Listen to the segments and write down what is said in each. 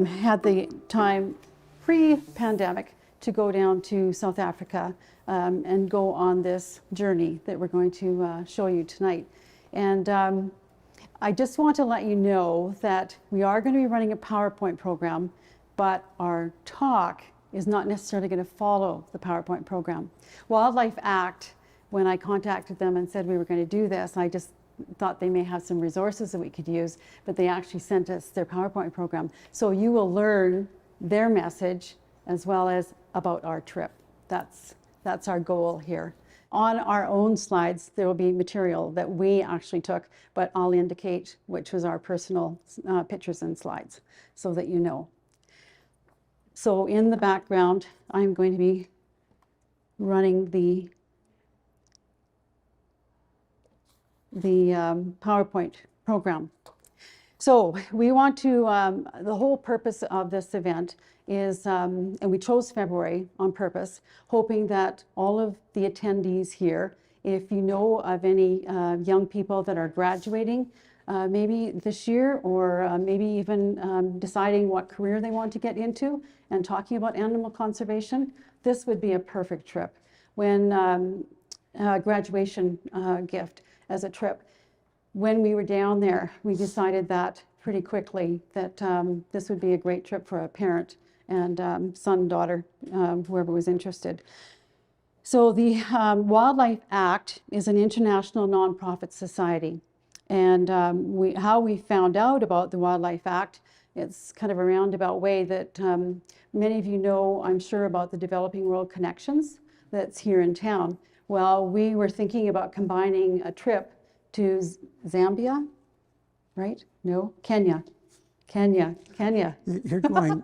had the time pre-pandemic to go down to South Africa and go on this journey that we're going to show you tonight. And I just want to let you know that we are going to be running a PowerPoint program, but our talk is not necessarily going to follow the PowerPoint program. Wildlife Act, when I contacted them and said we were going to do this, I just thought they may have some resources that we could use, but they actually sent us their PowerPoint program. So you will learn their message as well as about our trip. That's our goal here. On our own slides, there will be material that we actually took, but I'll indicate which was our personal pictures and slides so that you know. So in the background, I'm going to be running the PowerPoint program. So we want to, the whole purpose of this event is, and we chose February on purpose, hoping that all of the attendees here, if you know of any young people that are graduating maybe this year, or maybe even deciding what career they want to get into and talking about animal conservation, this would be a perfect trip. When graduation gift as a trip. When we were down there, we decided that pretty quickly that this would be a great trip for a parent and son, daughter, whoever was interested. So the Wildlife Act is an international nonprofit society. And how we found out about the Wildlife Act, it's kind of a roundabout way that many of you know, I'm sure, about the Developing World Connections that's here in town. Well, we were thinking about combining a trip to Zambia, right? No, Kenya. You're going,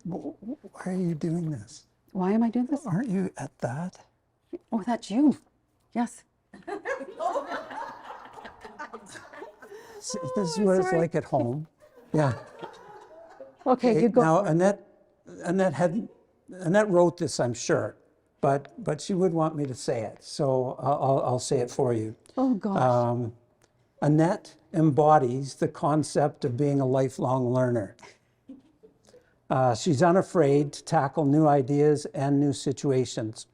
why are you doing this? Why am I doing this? Aren't you at that? Oh, that's you. Yes. This is what it's like at home. Yeah. Okay, you go. Now, Annette wrote this, I'm sure. But she would want me to say it, so I'll say it for you. Oh, gosh. Annette embodies the concept of being a lifelong learner. She's unafraid to tackle new ideas and new situations.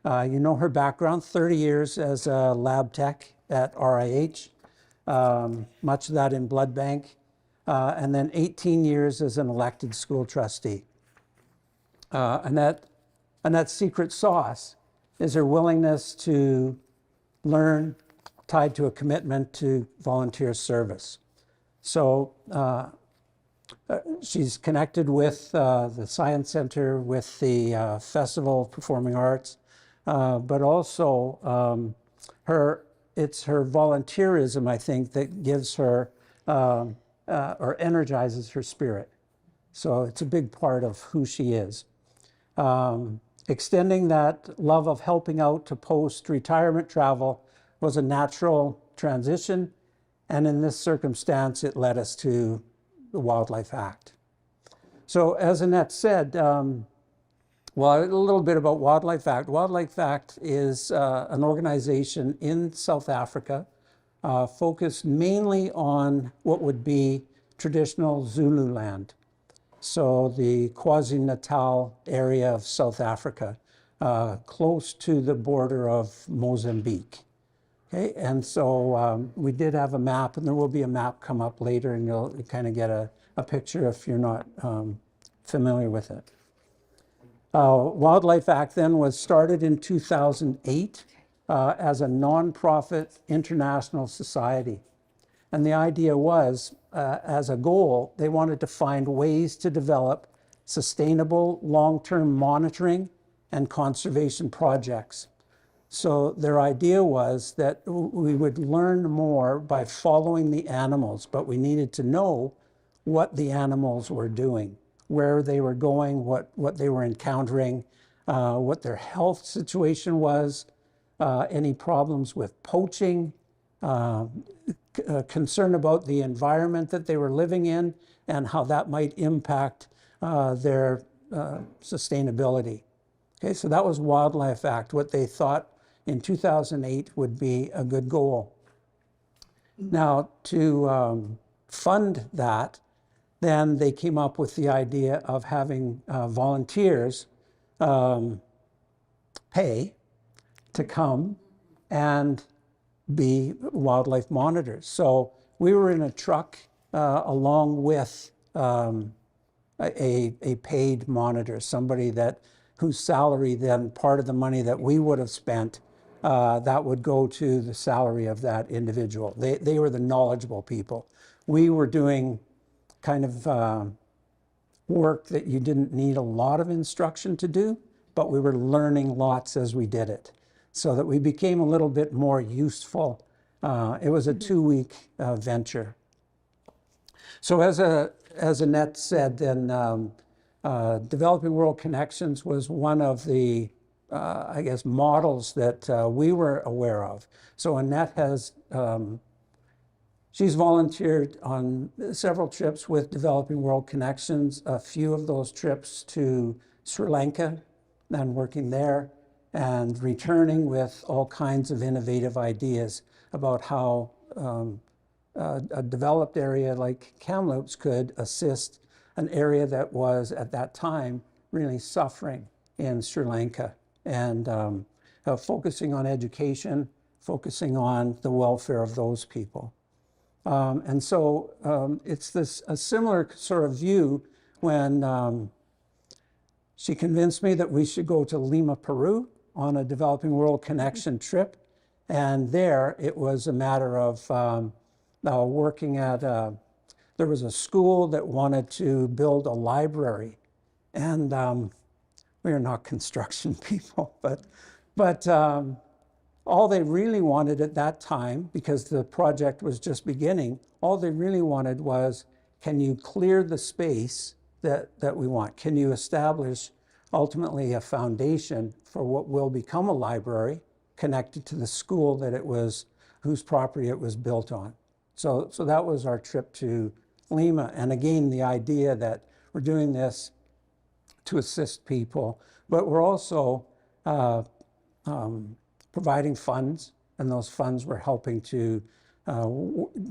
You know her background, 30 years as a lab tech at RIH, much of that in blood bank, and then 18 years as an elected school trustee. Annette's secret sauce is her willingness to learn, tied to a commitment to volunteer service. So she's connected with the Science Center, with the Festival of Performing Arts, but also it's her volunteerism, I think, that gives her or energizes her spirit. So it's a big part of who she is. Extending that love of helping out to post-retirement travel was a natural transition, and in this circumstance, it led us to the Wildlife Act. So as Annette said, well, a little bit about Wildlife Act. Wildlife Act is an organization in South Africa focused mainly on what would be traditional Zulu land. So the KwaZulu-Natal area of South Africa, close to the border of Mozambique. Okay, and so we did have a map, and there will be a map come up later, and you'll kind of get a picture if you're not familiar with it. Wildlife Act then was started in 2008 as a nonprofit international society. And the idea was, as a goal, they wanted to find ways to develop sustainable long-term monitoring and conservation projects. So their idea was that we would learn more by following the animals, but we needed to know what the animals were doing, where they were going, what they were encountering, what their health situation was, any problems with poaching, concern about the environment that they were living in and how that might impact their sustainability. Okay, so that was Wildlife Act, what they thought in 2008 would be a good goal. Now, to fund that, then they came up with the idea of having volunteers pay to come and be wildlife monitors. So we were in a truck along with a paid monitor, somebody whose salary, then part of the money that we would have spent, that would go to the salary of that individual. They were the knowledgeable people. We were doing kind of work that you didn't need a lot of instruction to do, but we were learning lots as we did it, so that we became a little bit more useful. It was a 2-week venture. So as Annette said, then Developing World Connections was one of the, I guess, models that we were aware of. So Annette has, she's volunteered on several trips with Developing World Connections, a few of those trips to Sri Lanka and working there, and returning with all kinds of innovative ideas about how a developed area like Kamloops could assist an area that was at that time really suffering in Sri Lanka, and focusing on education, focusing on the welfare of those people. And so it's a similar sort of view when she convinced me that we should go to Lima, Peru on a Developing World Connection trip. And there it was a matter of working at, there was a school that wanted to build a library. And we are not construction people, but all they really wanted at that time, because the project was just beginning, all they really wanted was, can you clear the space that we want? Can you establish ultimately a foundation for what will become a library connected to the school that it was, whose property it was built on? So that was our trip to Lima. And again, the idea that we're doing this to assist people, but we're also providing funds, and those funds were helping to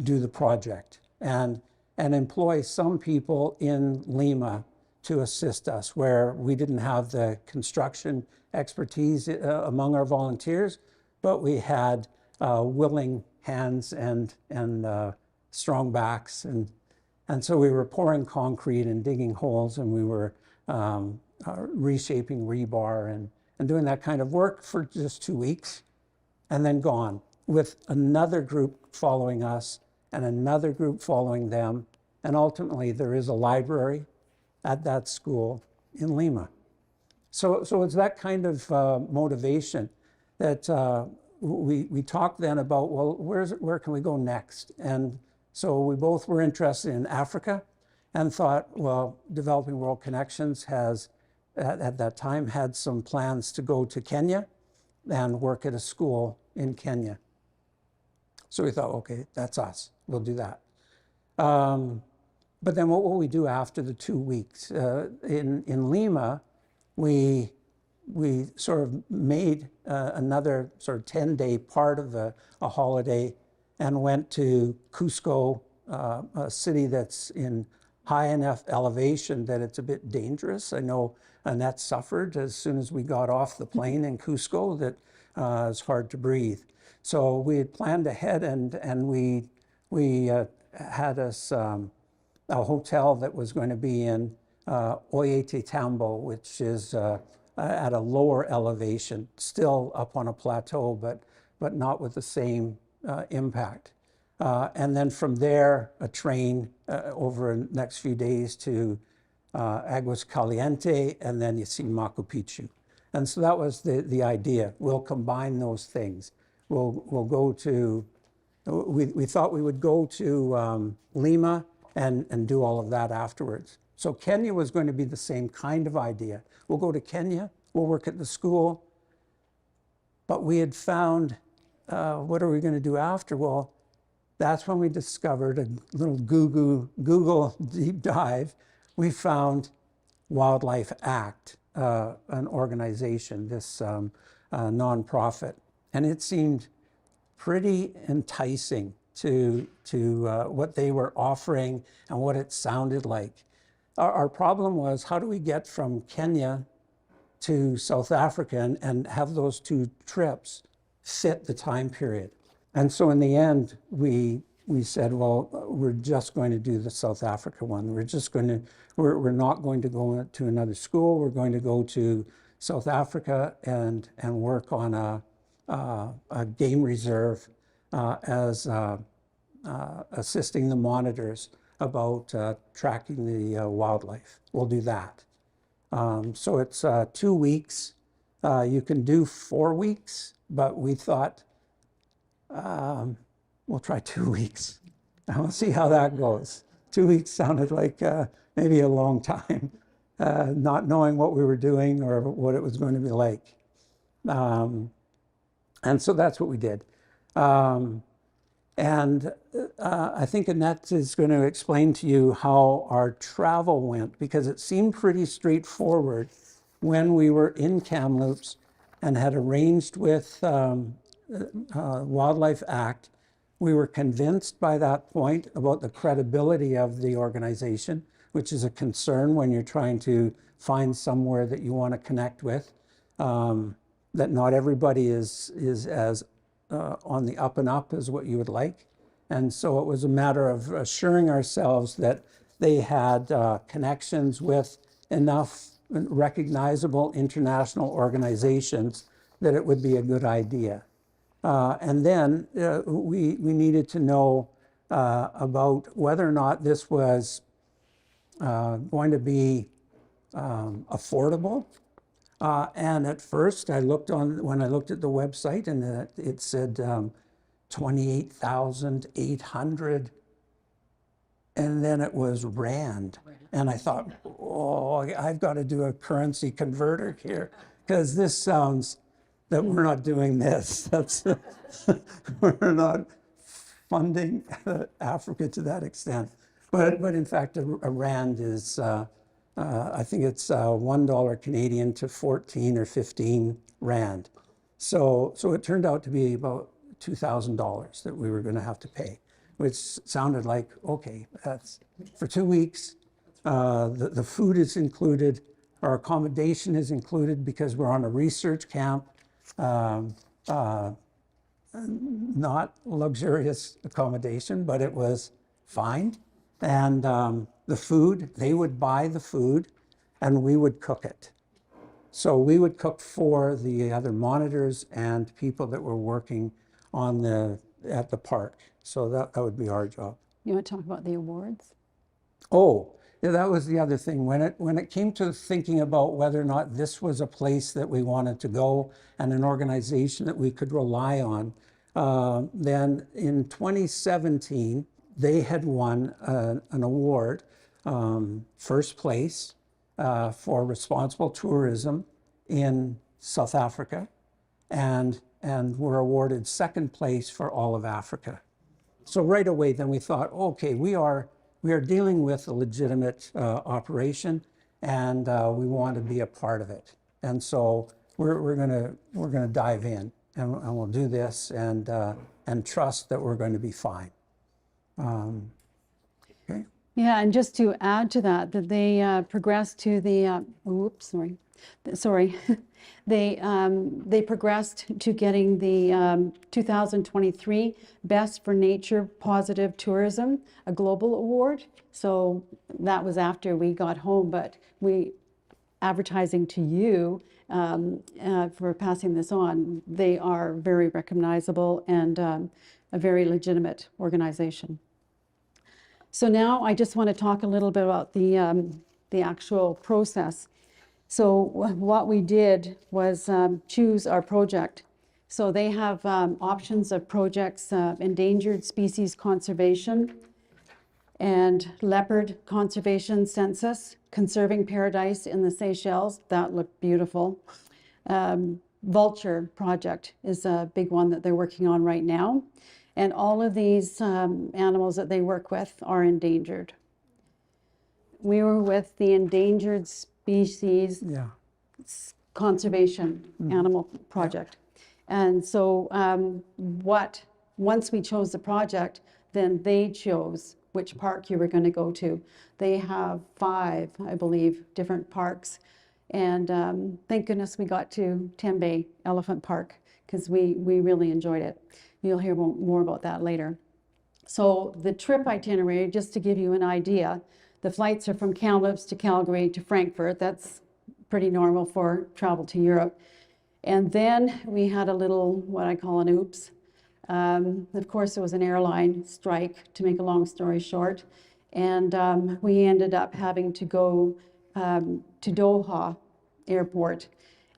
do the project and employ some people in Lima to assist us where we didn't have the construction expertise among our volunteers, but we had willing hands and strong backs, and so we were pouring concrete and digging holes, and we were reshaping rebar and doing that kind of work for just 2 weeks, and then gone with another group following us and another group following them. And ultimately there is a library at that school in Lima. So it's that kind of motivation that we talked then about, well, where can we go next? And so we both were interested in Africa and thought, well, Developing World Connections has, at that time, had some plans to go to Kenya and work at a school in Kenya. So we thought, okay, that's us, we'll do that. But then what will we do after the 2 weeks? In Lima, we sort of made another sort of 10-day part of a holiday and went to Cusco, a city that's in high enough elevation that it's a bit dangerous. I know Annette suffered as soon as we got off the plane in Cusco, that it's hard to breathe. So we had planned ahead, and we had us a hotel that was going to be in Oyetetambo, which is at a lower elevation, still up on a plateau, but not with the same impact. And then from there, a train over the next few days to Aguas Caliente, and then you see Machu Picchu. And so that was the idea. We'll combine those things. We'll go to, we thought we would go to Lima and do all of that afterwards. So Kenya was going to be the same kind of idea. We'll go to Kenya, we'll work at the school, but we had found, what are we going to do after? Well, that's when we discovered a little Google deep dive. We found Wildlife Act, an organization, this nonprofit. And it seemed pretty enticing to what they were offering and what it sounded like. Our problem was, how do we get from Kenya to South Africa and have those two trips fit the time period? And so in the end, we said, well, we're just going to do the South Africa one. We're not going to go to another school. We're going to go to South Africa and work on a game reserve as assisting the monitors about tracking the wildlife. We'll do that. So it's 2 weeks. You can do 4 weeks, but we thought we'll try 2 weeks. And we'll see how that goes. 2 weeks sounded like maybe a long time, not knowing what we were doing or what it was going to be like. And so that's what we did. And I think Annette is going to explain to you how our travel went, because it seemed pretty straightforward when we were in Kamloops and had arranged with Wildlife Act. We were convinced by that point about the credibility of the organization, which is a concern when you're trying to find somewhere that you want to connect with, that not everybody is as on the up and up as what you would like. And so it was a matter of assuring ourselves that they had connections with enough recognizable international organizations that it would be a good idea. And then we needed to know about whether or not this was going to be affordable. And at first, when I looked at the website, and it said 28,800, and then it was rand. And I thought, oh, I've got to do a currency converter here, because this sounds that we're not doing this. That's we're not funding Africa to that extent. But in fact, a rand is. I think it's $1 Canadian to 14 or 15 rand. So it turned out to be about $2,000 that we were going to have to pay, which sounded like, okay, that's for 2 weeks. The food is included. Our accommodation is included because we're on a research camp. Not luxurious accommodation, but it was fine. And the food, they would buy the food and we would cook it. So we would cook for the other monitors and people that were working at the park. So that would be our job. You want to talk about the awards? Oh, yeah, that was the other thing. When it came to thinking about whether or not this was a place that we wanted to go and an organization that we could rely on, then in 2017, they had won an award, first place for responsible tourism in South Africa, and were awarded second place for all of Africa. So right away, then we thought, okay, we are dealing with a legitimate operation, and we want to be a part of it. And so we're gonna dive in, and we'll do this, and trust that we're going to be fine. Okay. Yeah, and just to add to that they progressed to the, they progressed to getting the 2023 Best for Nature Positive Tourism, a global award. So that was after we got home, but advertising to you for passing this on, they are very recognizable and a very legitimate organization. So now I just want to talk a little bit about the actual process. So what we did was choose our project. So they have options of projects, endangered species conservation and leopard conservation census, conserving paradise in the Seychelles. That looked beautiful. Vulture project is a big one that they're working on right now. And all of these animals that they work with are endangered. We were with the Endangered Species Conservation Animal Project. And so what once we chose the project, then they chose which park you were going to go to. They have 5, I believe, different parks. And thank goodness we got to Tembe Elephant Park, because we really enjoyed it. You'll hear more about that later. So the trip itinerary, just to give you an idea, the flights are from Kamloops to Calgary to Frankfurt. That's pretty normal for travel to Europe. And then we had a little, what I call an oops. Of course, there was an airline strike, to make a long story short. And we ended up having to go to Doha Airport.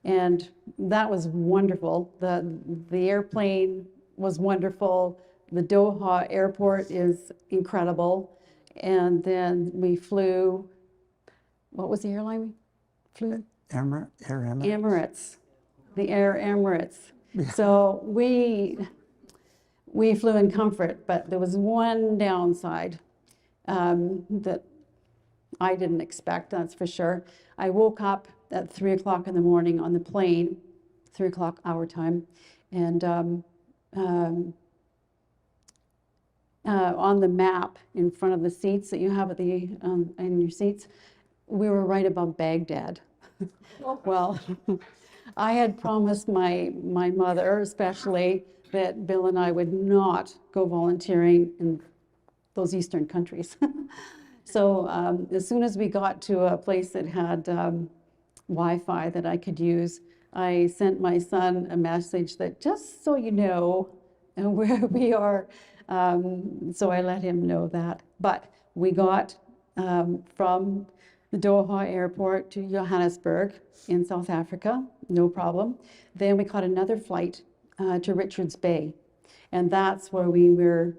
And that was wonderful. The airplane was wonderful. The Doha Airport is incredible. And then we flew, what was the airline we flew? Air Emirates. Emirates, the Air Emirates. Yeah. So we flew in comfort, but there was one downside that I didn't expect, that's for sure. I woke up at 3 o'clock in the morning on the plane, 3 o'clock our time, and on the map in front of the seats that you have at the in your seats, we were right above Baghdad. Well, I had promised my mother especially that Bill and I would not go volunteering in those eastern countries. So as soon as we got to a place that had Wi-Fi that I could use, I sent my son a message that, just so you know where we are. So I let him know that. But we got from the Doha airport to Johannesburg in South Africa, no problem. Then we caught another flight to Richards Bay. And that's where we were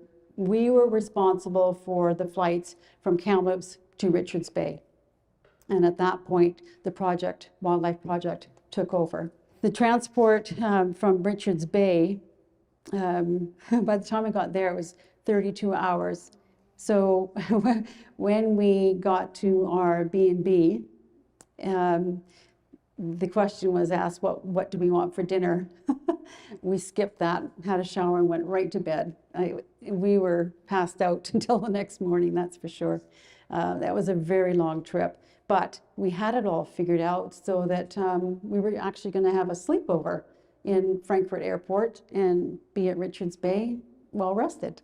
responsible for the flights from Kamloops to Richards Bay. And at that point, the wildlife project took over. The transport from Richards Bay, by the time we got there, it was 32 hours. So when we got to our B&B, the question was asked, what do we want for dinner? We skipped that, had a shower, and went right to bed. We were passed out until the next morning, that's for sure. That was a very long trip, but we had it all figured out so that we were actually going to have a sleepover in Frankfurt Airport and be at Richards Bay well rested.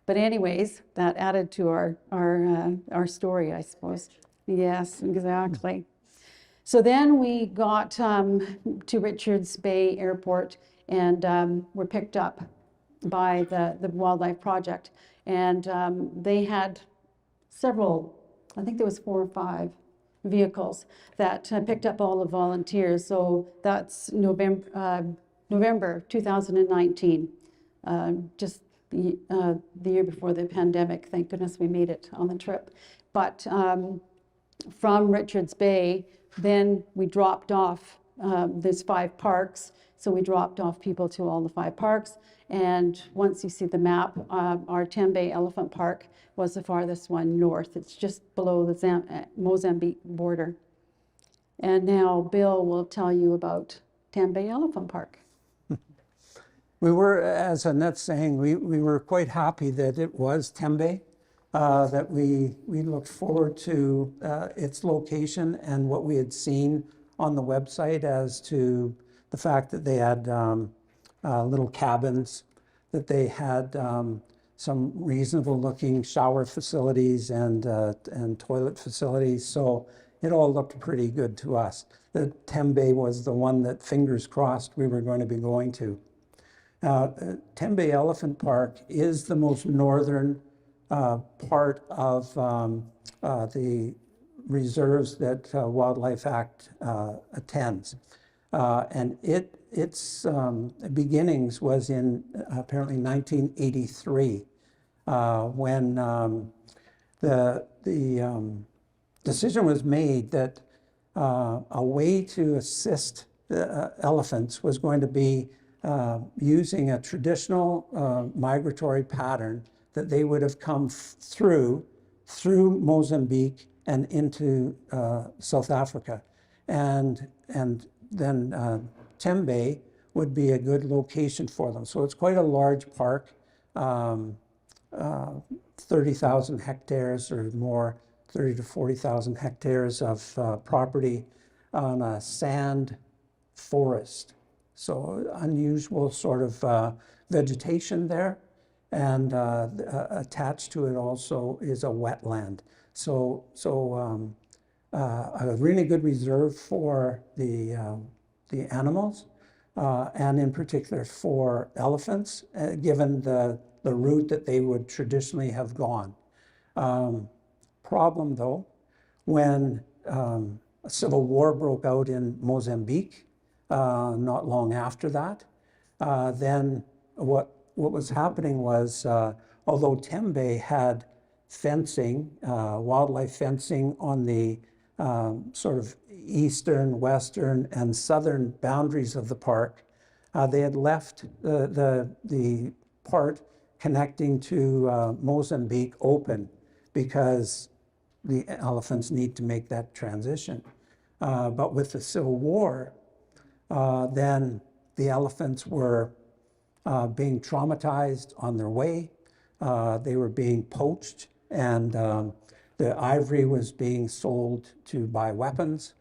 But anyways, that added to our story, I suppose. Yes, exactly. So then we got to Richards Bay Airport and were picked up by the Wildlife Project. And they had several, I think there was 4 or 5 vehicles that picked up all the volunteers. So that's November 2019, just the year before the pandemic. Thank goodness we made it on the trip. But from Richards Bay, then we dropped off, there's 5 parks, so we dropped off people to all the 5 parks. And once you see the map, our Tembe Elephant Park was the farthest one north. It's just below the Mozambique border. And now Bill will tell you about Tembe Elephant Park. We were, as Annette's saying, we were quite happy that it was Tembe, that we looked forward to its location and what we had seen on the website as to the fact that they had little cabins, that they had some reasonable looking shower facilities and toilet facilities. So it all looked pretty good to us. The Tembe was the one that, fingers crossed, we were going to be going to. Tembe Elephant Park is the most northern part of the reserves that Wildlife Act attends. And its beginnings was in apparently 1983 when the decision was made that a way to assist elephants was going to be using a traditional migratory pattern that they would have come through Mozambique and into South Africa. And then Tembe would be a good location for them. So it's quite a large park. 30,000 hectares or more, 30 to 40,000 hectares of property on a sand forest. So unusual sort of vegetation there. And attached to it also is a wetland. So a really good reserve for the animals, and in particular for elephants, given the route that they would traditionally have gone. Problem though, when a civil war broke out in Mozambique, not long after that, then what was happening was, although Tembe had fencing, wildlife fencing on the sort of eastern, western, and southern boundaries of the park, they had left the part connecting to Mozambique open because the elephants need to make that transition. But with the Civil War, then the elephants were being traumatized on their way. They were being poached, and the ivory was being sold to buy weapons,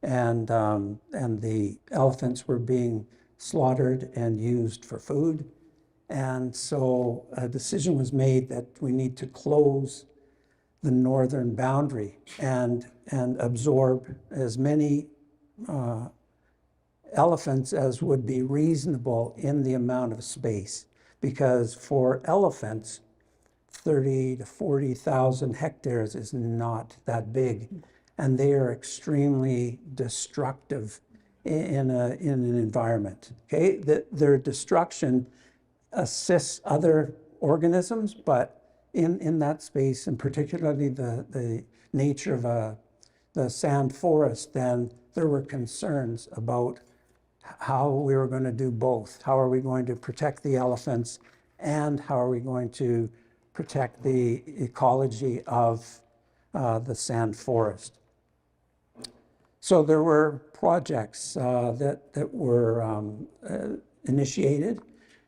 and the elephants were being slaughtered and used for food. And so a decision was made that we need to close the northern boundary and absorb as many elephants as would be reasonable in the amount of space. Because for elephants, 30 to 40,000 hectares is not that big. And they are extremely destructive in an environment. Okay, their destruction assists other organisms, but in that space, and particularly the nature of the sand forest, then there were concerns about how we were going to do both. How are we going to protect the elephants, and how are we going to protect the ecology of the sand forest? So there were projects that were initiated,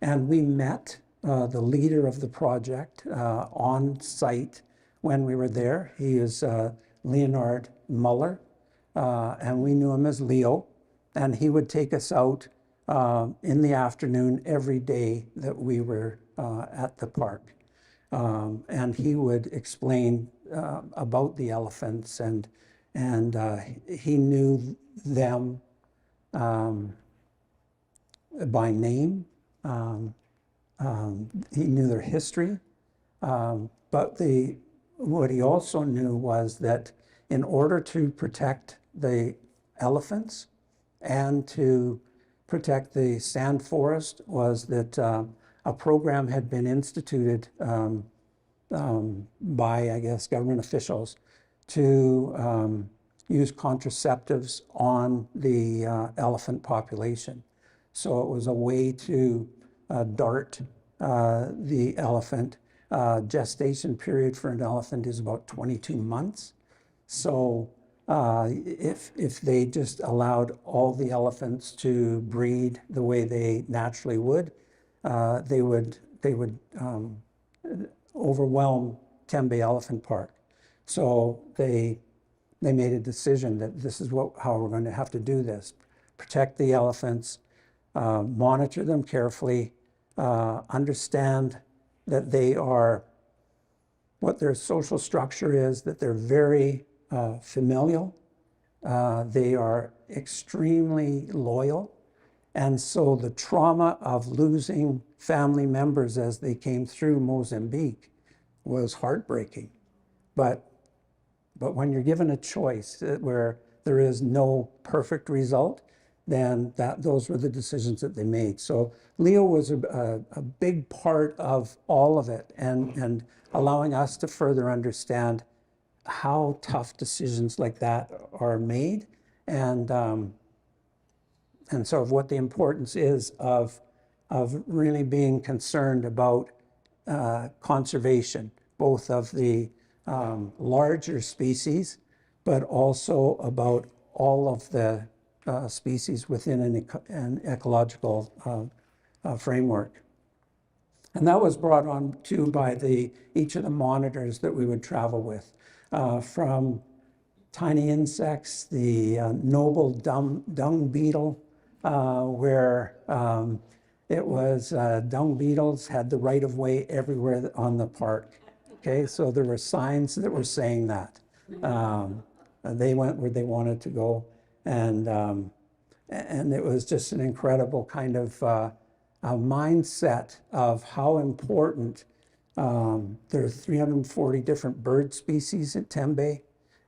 and we met the leader of the project on site when we were there. He is Leonard Muller, and we knew him as Leo, and he would take us out in the afternoon every day that we were at the park. And he would explain about the elephants, and he knew them by name. He knew their history, but what he also knew was that in order to protect the elephants and to protect the sand forest, was that a program had been instituted by, I guess, government officials to use contraceptives on the elephant population. So it was a way to dart the elephant. Gestation period for an elephant is about 22 months. So if they just allowed all the elephants to breed the way they naturally would, they would overwhelm Tembe Elephant Park. So they made a decision that this is how we're going to have to do this: protect the elephants, monitor them carefully, understand that they are, what their social structure is, that they're very familial, they are extremely loyal. And so the trauma of losing family members as they came through Mozambique was heartbreaking. But when you're given a choice where there is no perfect result, then those were the decisions that they made. So Leo was a big part of all of it, and allowing us to further understand how tough decisions like that are made, and sort of what the importance is of really being concerned about conservation, both of the larger species, but also about all of the species within an ecological framework. And that was brought on too by each of the monitors that we would travel with, from tiny insects, the noble dung beetle, where it was dung beetles had the right of way everywhere on the park. Okay, so there were signs that were saying that. They went where they wanted to go, and it was just an incredible kind of a mindset of how important. There are 340 different bird species at Tembe.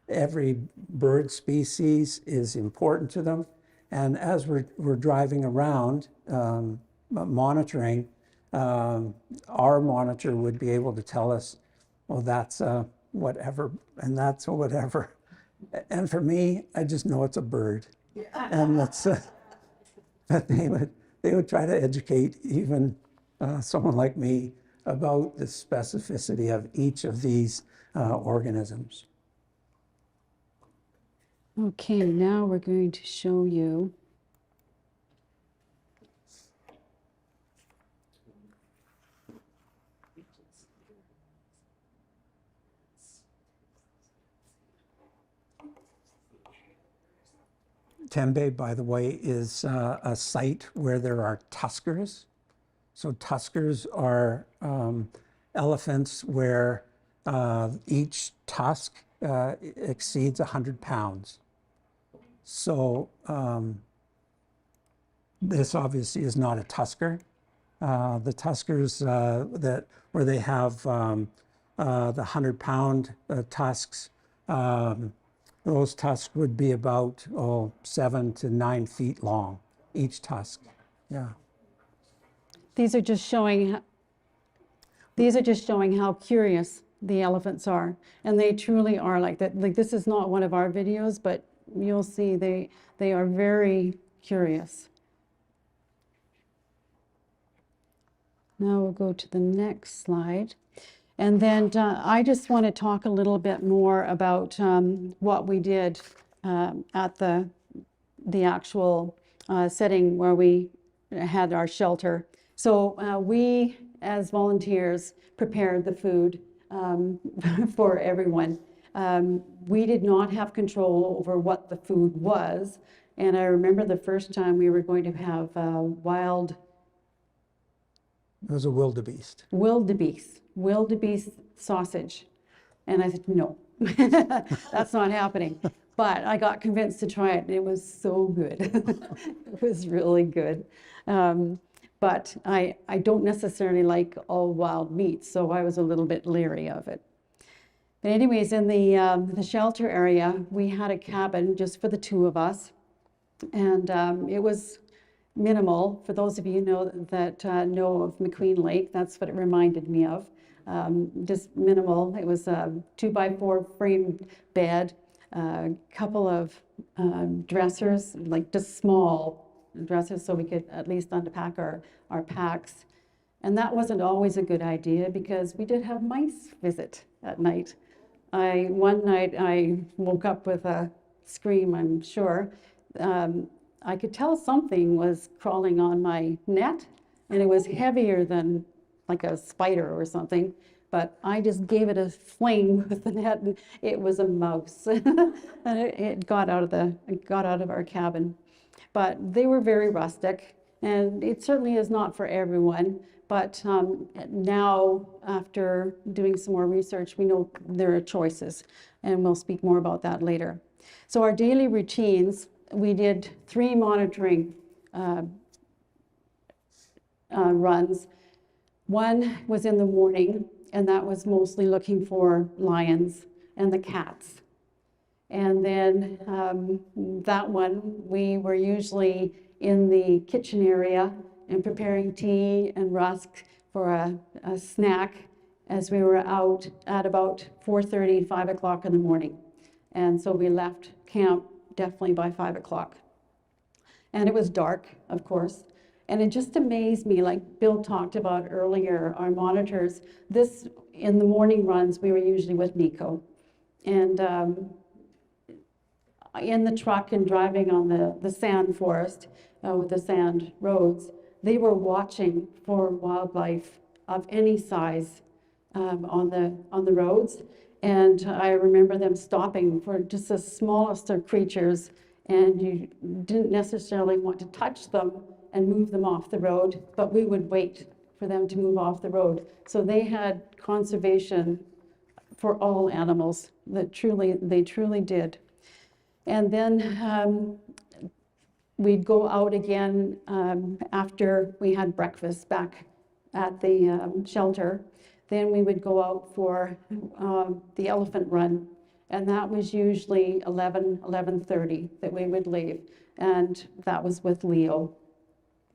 Every bird species is important to them. And as we're driving around monitoring, our monitor would be able to tell us, well, that's whatever, and that's a whatever. And for me, I just know it's a bird. And that's, but they would try to educate even someone like me about the specificity of each of these organisms. Okay, now we're going to show you Tembe, by the way, is a site where there are tuskers. So tuskers are elephants where each tusk exceeds 100 pounds. So this obviously is not a tusker. The tuskers where they have the 100-pound tusks, those tusks would be about 7 to 9 feet long, each tusk. Yeah. these are just showing how curious the elephants are, and they truly are like that. Like, this is not one of our videos, but you'll see they are very curious. Now we'll go to the next slide. And then I just want to talk a little bit more about what we did at the actual setting where we had our shelter. So we, as volunteers, prepared the food for everyone. We did not have control over what the food was. And I remember the first time we were going to have wild... It was a wildebeest. Wildebeest sausage. And I said, no, that's not happening. But I got convinced to try it, and it was so good. It was really good. But I don't necessarily like all wild meat, so I was a little bit leery of it. But anyways, in the shelter area, we had a cabin just for the two of us. And it was minimal. For those of you that know of McQueen Lake, that's what it reminded me of. Just minimal. It was a 2x4 frame bed, a couple of dressers, like just small dressers, so we could at least unpack our packs. And that wasn't always a good idea because we did have mice visit at night. One night I woke up with a scream, I'm sure. I could tell something was crawling on my net, and it was heavier than like a spider or something, but I just gave it a fling with the net, and it was a mouse. And it got out of our cabin. But they were very rustic, and it certainly is not for everyone. But now, after doing some more research, we know there are choices, and we'll speak more about that later. So our daily routines, we did 3 monitoring runs. One was in the morning, and that was mostly looking for lions and the cats. And then that one, we were usually in the kitchen area and preparing tea and rusk for a snack as we were out at about 4:30, 5 o'clock in the morning. And so we left camp definitely by 5 o'clock. And it was dark, of course. And it just amazed me, like Bill talked about earlier, our monitors, in the morning runs, we were usually with Nico. And in the truck and driving on the sand forest with the sand roads, they were watching for wildlife of any size on the roads. And I remember them stopping for just the smallest of creatures, and you didn't necessarily want to touch them and move them off the road, but we would wait for them to move off the road. So they had conservation for all animals. They truly did. And then we'd go out again after we had breakfast back at the shelter. Then we would go out for the elephant run, and that was usually 11:30 that we would leave, and that was with Leo.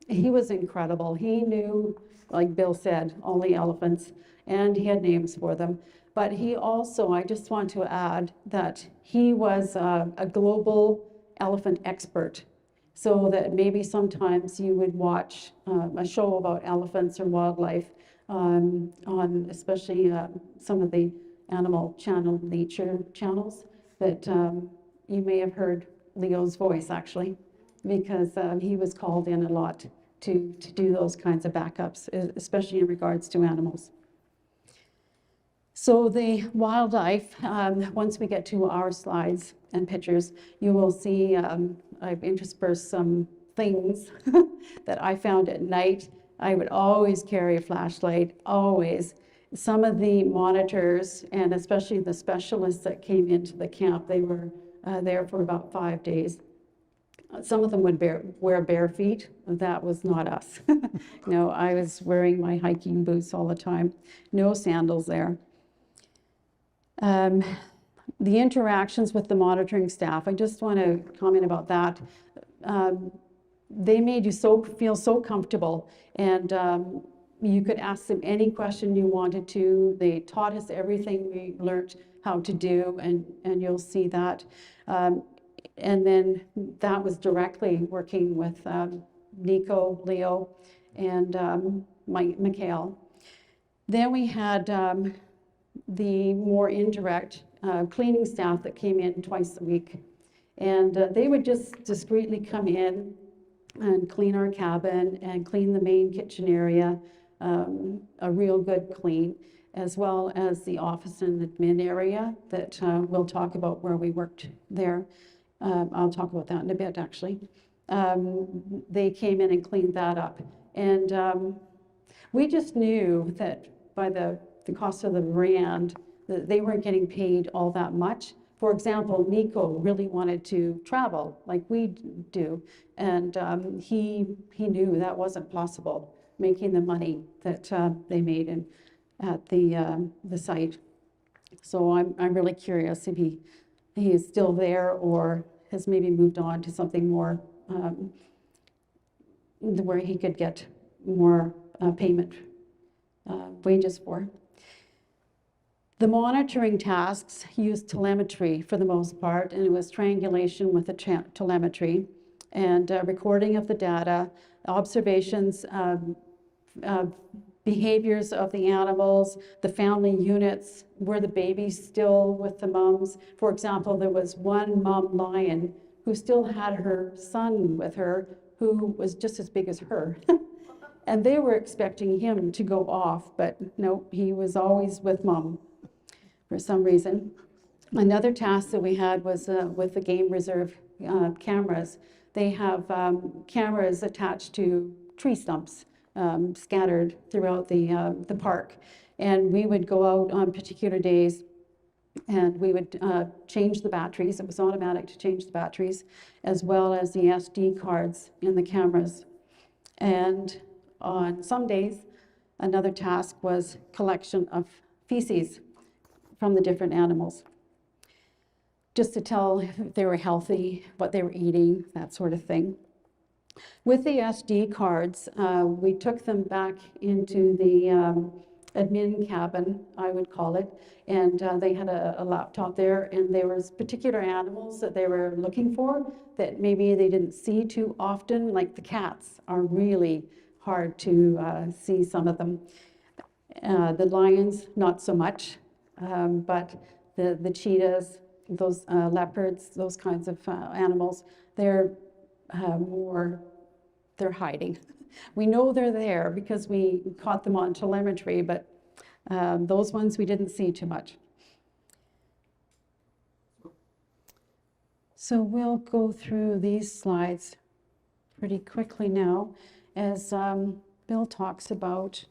He was incredible. He knew, like Bill said, all the elephants, and he had names for them. But he also, I just want to add that he was a global elephant expert. So that maybe sometimes you would watch a show about elephants or wildlife on especially some of the animal channel, nature channels, that you may have heard Leo's voice actually, because he was called in a lot to do those kinds of backups, especially in regards to animals. So the wildlife, once we get to our slides and pictures, you will see I've interspersed some things that I found at night. I would always carry a flashlight, always. Some of the monitors, and especially the specialists that came into the camp, they were there for about 5 days. Some of them would wear bare feet. That was not us. No, I was wearing my hiking boots all the time. No sandals there. The interactions with the monitoring staff, I just want to comment about that. They made you feel so comfortable, and you could ask them any question you wanted to. They taught us everything we learned how to do, and you'll see that. And then that was directly working with Nico, Leo, and Mikhail. Then we had the more indirect cleaning staff that came in twice a week. And they would just discreetly come in and clean our cabin and clean the main kitchen area, a real good clean, as well as the office and admin area that we'll talk about where we worked there. I'll talk about that in a bit, actually. They came in and cleaned that up. And we just knew that by the cost of the rand, that they weren't getting paid all that much. For example, Nico really wanted to travel like we do, and he knew that wasn't possible, making the money that they made at the site. So I'm really curious if he is still there or has maybe moved on to something more where he could get more payment wages for. The monitoring tasks used telemetry for the most part, and it was triangulation with the telemetry and recording of the data, observations, behaviors of the animals, the family units, were the babies still with the mums? For example, there was one mom lion who still had her son with her, who was just as big as her. And they were expecting him to go off, but no, he was always with mom for some reason. Another task that we had was with the game reserve cameras. They have cameras attached to tree stumps scattered throughout the park. And we would go out on particular days and we would change the batteries. It was automatic to change the batteries, as well as the SD cards in the cameras. And on some days, another task was collection of feces from the different animals, just to tell if they were healthy, what they were eating, that sort of thing. With the SD cards, we took them back into the admin cabin, I would call it, and they had a laptop there, and there was particular animals that they were looking for that maybe they didn't see too often, like the cats are really hard to see, some of them. The lions, not so much, but the cheetahs, those leopards, those kinds of animals, they're hiding. We know they're there because we caught them on telemetry, but those ones we didn't see too much. So we'll go through these slides pretty quickly now as Bill talks about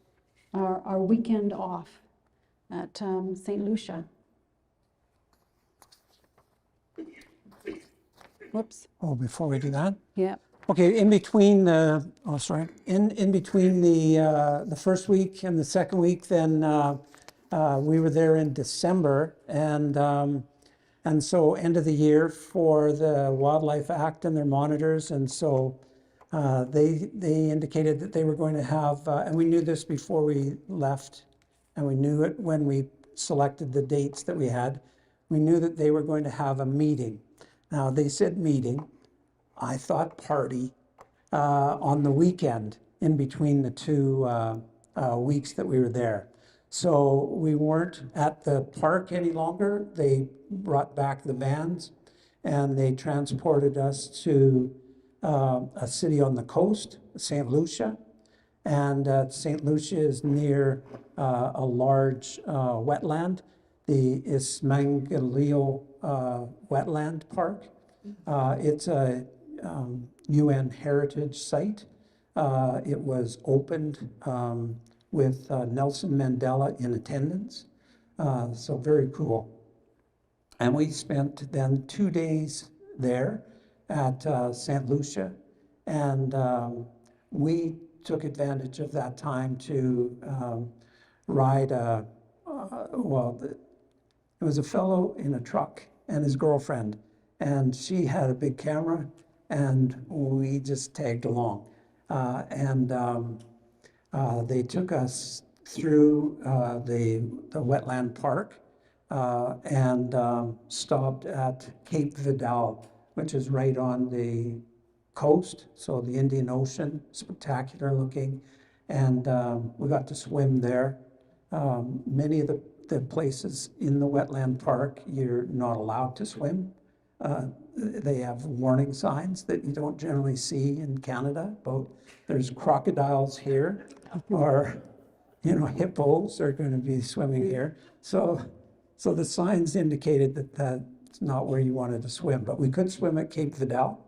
our weekend off at St. Lucia. Whoops. Oh, before we do that? Yeah. Okay, in between the, in between the first week and the second week, then we were there in December, and so end of the year for the Wildlife Act and their monitors, and so they indicated that they were going to have, and we knew this before we left, and we knew it when we selected the dates that we had. We knew that they were going to have a meeting. Now, they said meeting. I thought party on the weekend in between the two weeks that we were there. So we weren't at the park any longer. They brought back the vans and they transported us to a city on the coast, St. Lucia. And St. Lucia is near a large wetland, the Ismangalillo Wetland Park. It's a UN heritage site. It was opened with Nelson Mandela in attendance, so very cool. And we spent then 2 days there at St. Lucia, and we took advantage of that time to ride it was a fellow in a truck and his girlfriend, and she had a big camera, and we just tagged along. They took us through the wetland park and stopped at Cape Vidal, which is right on the coast, so the Indian Ocean, spectacular looking, and we got to swim there. Many of the places in the wetland park, you're not allowed to swim. They have warning signs that you don't generally see in Canada about there's crocodiles here, or hippos are going to be swimming here. So the signs indicated that that's not where you wanted to swim. But we could swim at Cape Vidal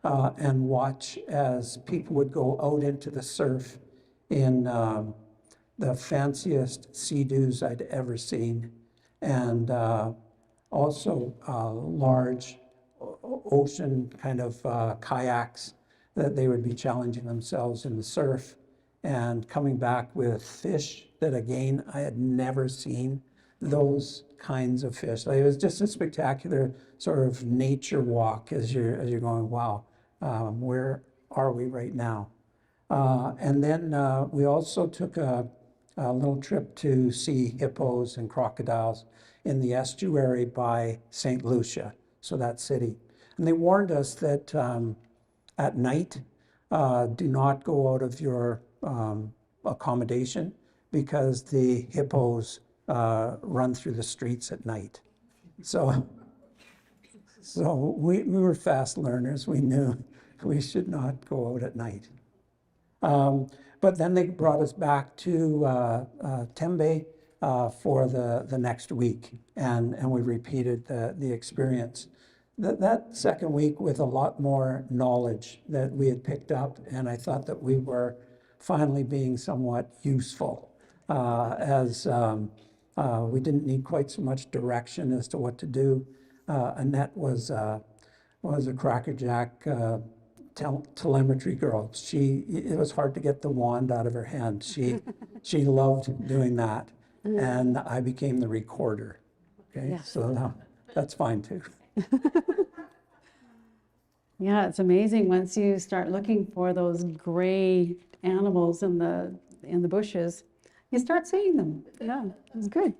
and watch as people would go out into the surf in the fanciest sea-doos I'd ever seen, and also large ocean kind of kayaks that they would be challenging themselves in the surf and coming back with fish that, again, I had never seen those kinds of fish. It was just a spectacular sort of nature walk as you're going, wow, where are we right now? And then we also took a little trip to see hippos and crocodiles in the estuary by St. Lucia, so that city. And they warned us that at night, do not go out of your accommodation because the hippos run through the streets at night. So we were fast learners. We knew we should not go out at night. But then they brought us back to Tembe for the next week, and we repeated the experience. That second week with a lot more knowledge that we had picked up, and I thought that we were finally being somewhat useful, as we didn't need quite so much direction as to what to do. Annette was a crackerjack telemetry girl. It was hard to get the wand out of her hand. She loved doing that, and I became the recorder. Okay, yeah. So now that's fine too. Yeah, it's amazing once you start looking for those gray animals in the bushes, you start seeing them. Yeah, it's good.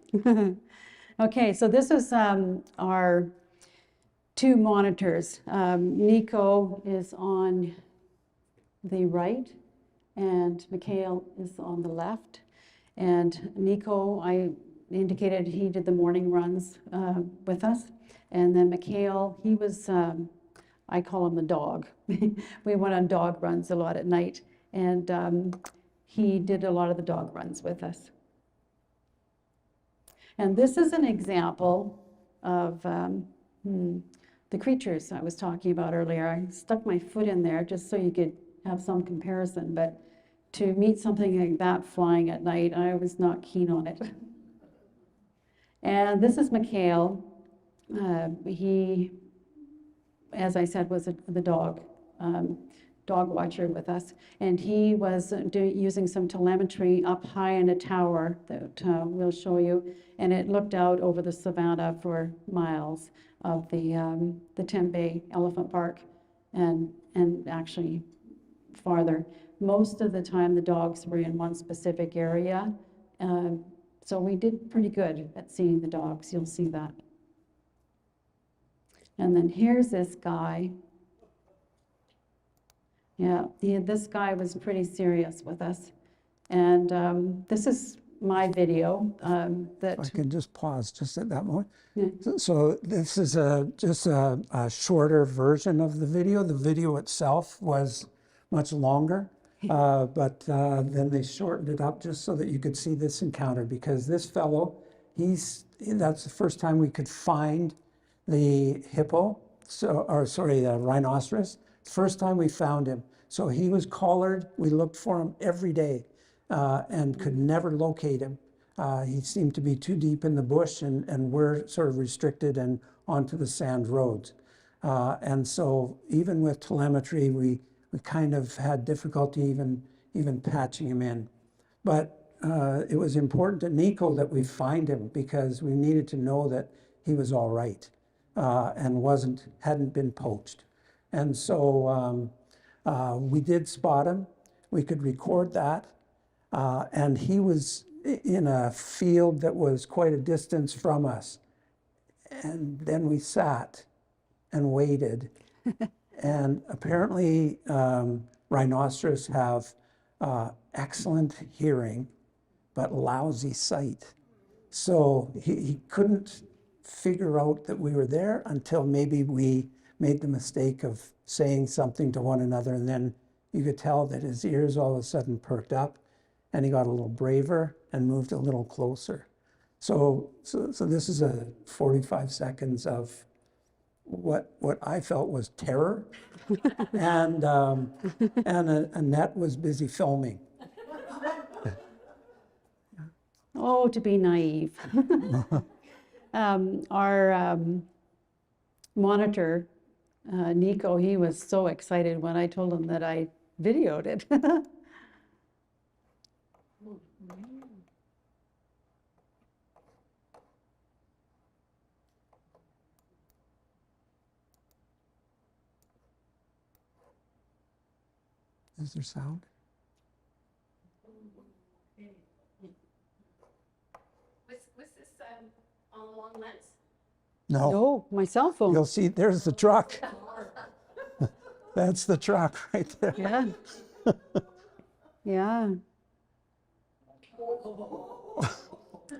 Okay, so this is our two monitors. Nico is on the right and Mikhail is on the left. And Nico, I indicated he did the morning runs with us. And then Mikhail, he was, I call him the dog. We went on dog runs a lot at night. And he did a lot of the dog runs with us. And this is an example of the creatures I was talking about earlier. I stuck my foot in there just so you could have some comparison, but to meet something like that flying at night, I was not keen on it. And this is Mikhail. He, as I said, was the dog watcher with us, and he was using some telemetry up high in a tower that we'll show you, and it looked out over the savannah for miles of the Tembe Elephant Park, and actually farther. Most of the time the dogs were in one specific area, so we did pretty good at seeing the dogs. You'll see that. And then here's this guy. Yeah, this guy was pretty serious with us. And this is my video. If I can just pause just at that moment. Yeah. So this is just a shorter version of the video. The video itself was much longer, but then they shortened it up just so that you could see this encounter, because this fellow, that's the first time we could find the hippo, the rhinoceros. First time we found him. So he was collared. We looked for him every day and could never locate him. He seemed to be too deep in the bush, and we're sort of restricted and onto the sand roads. And so even with telemetry, we kind of had difficulty even patching him in. But it was important to Nico that we find him, because we needed to know that he was all right and hadn't been poached. And so we did spot him. We could record that. And he was in a field that was quite a distance from us. And then we sat and waited. And apparently rhinoceros have excellent hearing, but lousy sight. So he couldn't figure out that we were there until maybe we made the mistake of saying something to one another, and then you could tell that his ears all of a sudden perked up, and he got a little braver and moved a little closer. So this is a 45 seconds of what I felt was terror, and Annette was busy filming. Oh, to be naive. Our monitor, Nico, he was so excited when I told him that I videoed it. Is there sound? Was this on a long lens? No. No, my cell phone. You'll see, there's the truck. That's the truck right there. Yeah. Yeah.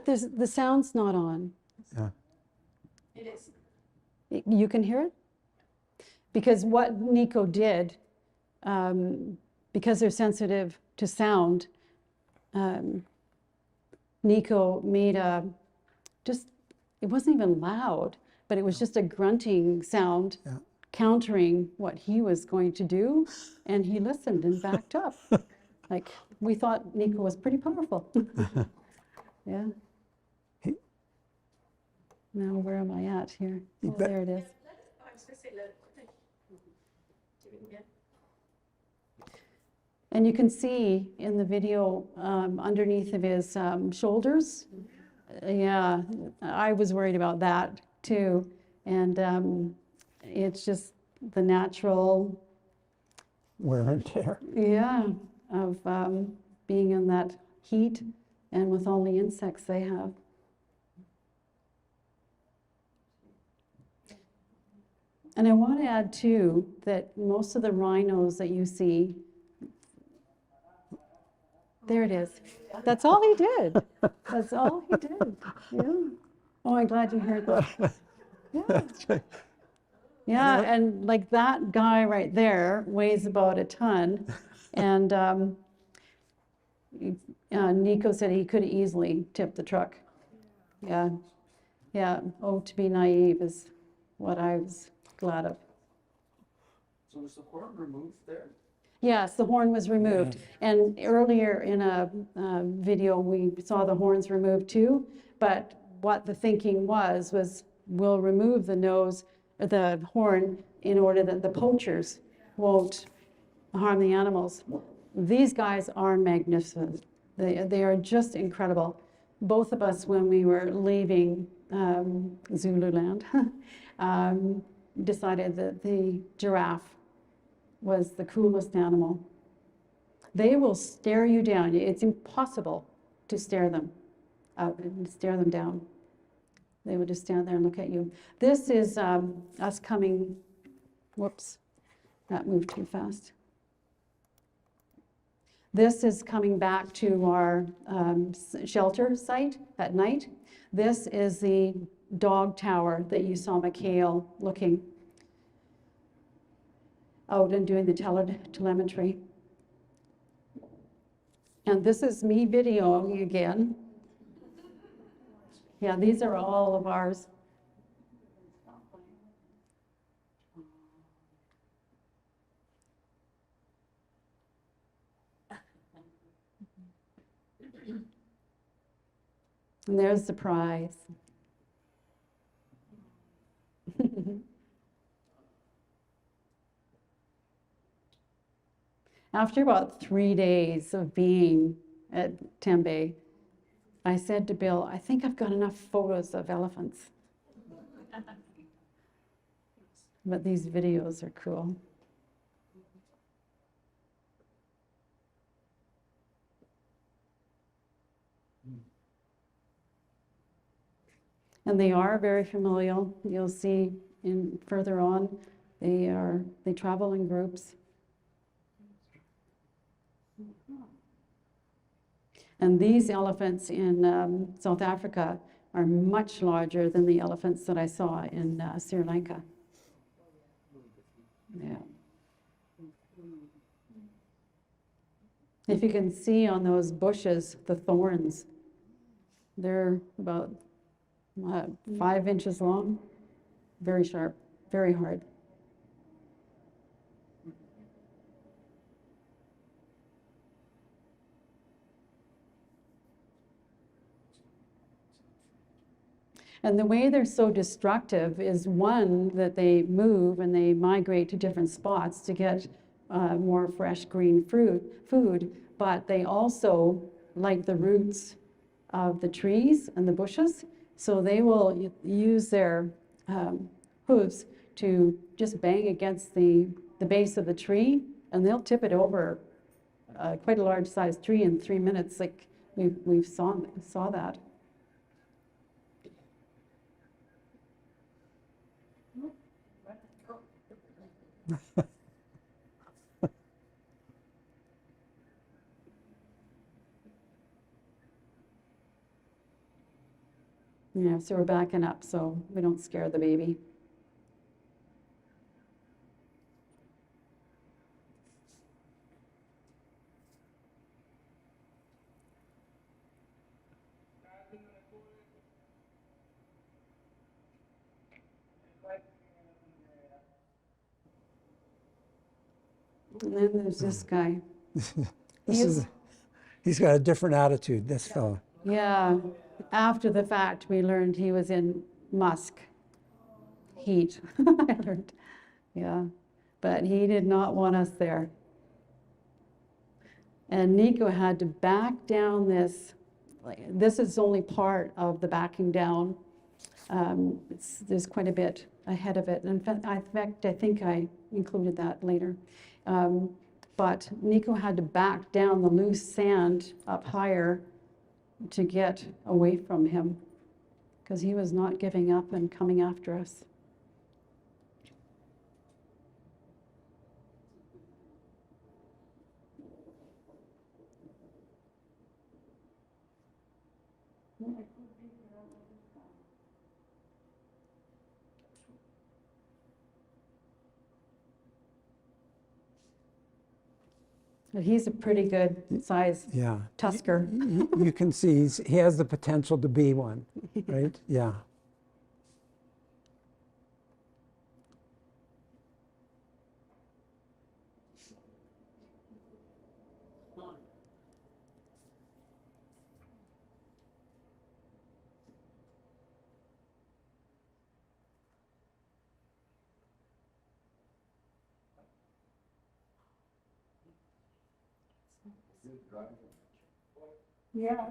The sound's not on. Yeah. It is. You can hear it? Because what Nico did, because they're sensitive to sound, Nico made it wasn't even loud, but it was just a grunting sound, Yeah. countering what he was going to do, and he listened and backed up. Like, we thought Nico was pretty powerful. Yeah. Now, where am I at here? Oh, there it is. I was going to say, let it. And you can see in the video underneath of his shoulders. Yeah, I was worried about that too. And it's just the natural Wear and tear. Yeah, of being in that heat and with all the insects they have. And I want to add too that most of the rhinos that you see, there it is. That's all he did. That's all he did. Yeah. Oh, I'm glad you heard that. Yeah. Yeah, and like that guy right there weighs about a ton, And Nico said he could easily tip the truck. Yeah, yeah. Oh, to be naive is what I was glad of. So was the horn removed there? Yes, the horn was removed. And earlier in a video, we saw the horns removed too. But what the thinking was we'll remove the nose, the horn, in order that the poachers won't harm the animals. These guys are magnificent. They are just incredible. Both of us, when we were leaving Zululand, decided that the giraffe was the coolest animal. They will stare you down. It's impossible to stare them out and stare them down. They would just stand there and look at you. This is us coming, whoops, that moved too fast. This is coming back to our shelter site at night. This is the dog tower that you saw Mikhail looking out and doing the telemetry. And this is me videoing again. Yeah, these are all of ours. And there's the prize. After about 3 days of being at Tembe, I said to Bill, I think I've got enough photos of elephants. But these videos are cool. And they are very familial. You'll see in further on, they travel in groups. And these elephants in South Africa are much larger than the elephants that I saw in Sri Lanka. Yeah. If you can see on those bushes, the thorns, they're about 5 inches long, very sharp, very hard. And the way they're so destructive is, one, that they move and they migrate to different spots to get more fresh green food, but they also like the roots of the trees and the bushes, so they will use their hooves to just bang against the base of the tree, and they'll tip it over quite a large sized tree in 3 minutes. Like we saw that. Yeah, so we're backing up so we don't scare the baby. And then there's this guy. He's got a different attitude, this fellow. Yeah, after the fact, we learned he was in musk heat. I learned, yeah, but he did not want us there. And Nico had to back down this. This is only part of the backing down. There's quite a bit ahead of it. In fact, I think I included that later. But Nico had to back down the loose sand up higher to get away from him, because he was not giving up and coming after us. But he's a pretty good size Yeah. tusker. You can see he has the potential to be one, right? Yeah. Yeah.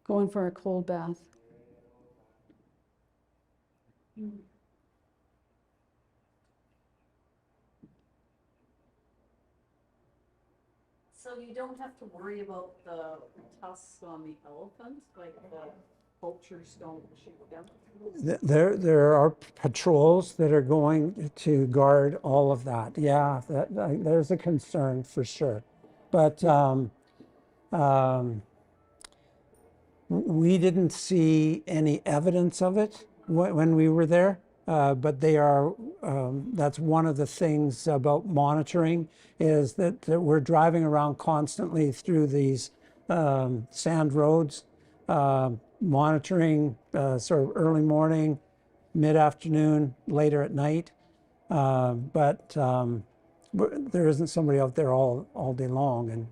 Going for a cold bath. So you don't have to worry about the tusks on the elephants, like the vultures don't shoot them? There are patrols that are going to guard all of that. Yeah, there's a concern for sure. But we didn't see any evidence of it when we were there. But they are, that's one of the things about monitoring, is that we're driving around constantly through these sand roads, monitoring sort of early morning, mid-afternoon, later at night. But there isn't somebody out there all day long. And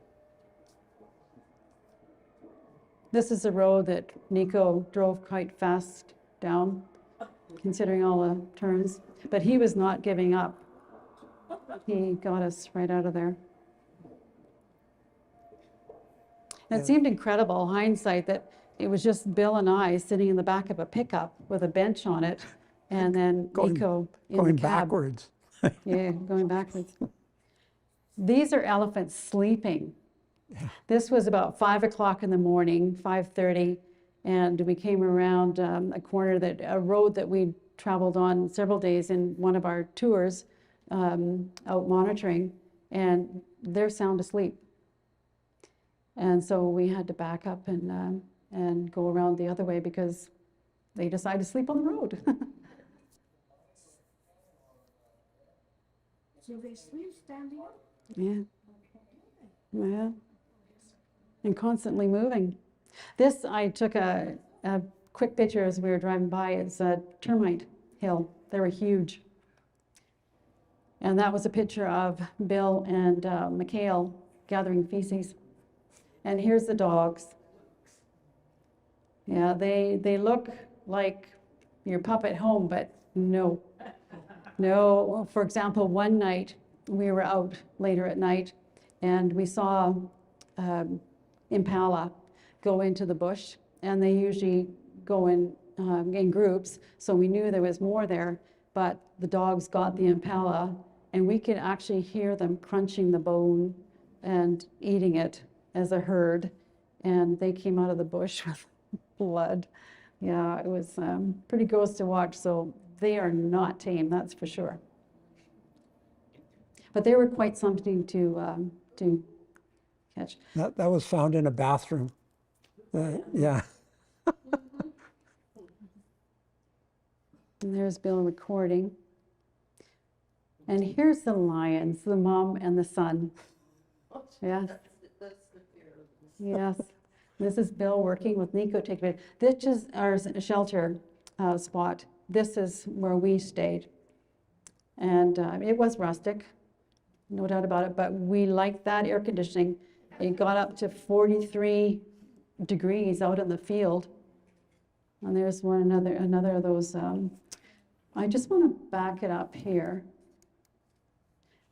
This is a road that Nico drove quite fast down, considering all the turns. But he was not giving up. He got us right out of there. And it seemed incredible, hindsight, that it was just Bill and I sitting in the back of a pickup with a bench on it, and then Nico in going the cab. backwards. Yeah, going backwards. These are elephants sleeping. This was about 5 o'clock in the morning, 5:30, and we came around a road that we traveled on several days in one of our tours, out monitoring, and they're sound asleep. And so we had to back up and go around the other way because they decided to sleep on the road. So they sleep standing up? Yeah. Yeah. And constantly moving. This, I took a quick picture as we were driving by. It's a termite hill. They were huge. And that was a picture of Bill and Mikhail gathering feces. And here's the dogs. Yeah, they look like your pup at home, but no. No, for example, one night we were out later at night and we saw Impala go into the bush, and they usually go in groups, so we knew there was more there, but the dogs got the Impala and we could actually hear them crunching the bone and eating it as a herd, and they came out of the bush with blood. Yeah, it was pretty gross to watch, so they are not tame, that's for sure. But they were quite something to catch. That was found in a bathroom. Yeah. And there's Bill recording. And here's the lions, the mom and the son. Yes. Yes. This is Bill working with Nico taking it. This is our shelter spot. This is where we stayed. And it was rustic, no doubt about it, but we liked that air conditioning. It got up to 43 degrees out in the field. And there's another of those. I just want to back it up here.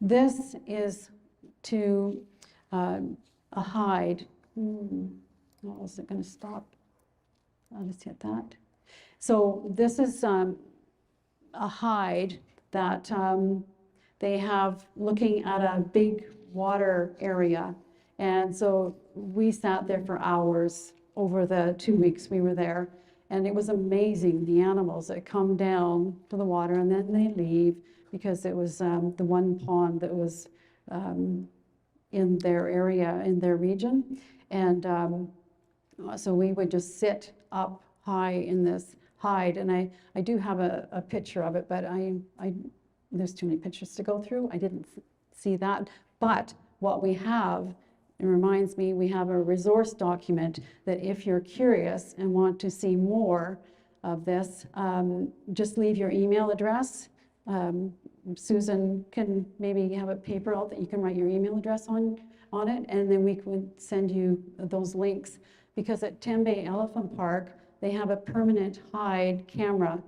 This is to a hide. Oh, is it going to stop? I'll just hit that. So this is a hide that they have looking at a big water area. And so we sat there for hours over the 2 weeks we were there. And it was amazing, the animals that come down to the water and then they leave, because it was the one pond that was in their area, in their region. And so we would just sit up high in this hide, and I do have a picture of it, but there's too many pictures to go through. I didn't see that. But what we have, it reminds me, we have a resource document that if you're curious and want to see more of this, just leave your email address. Susan can maybe have a paper out that you can write your email address on it, and then we can send you those links. Because at Tembe Elephant Park, they have a permanent hide camera,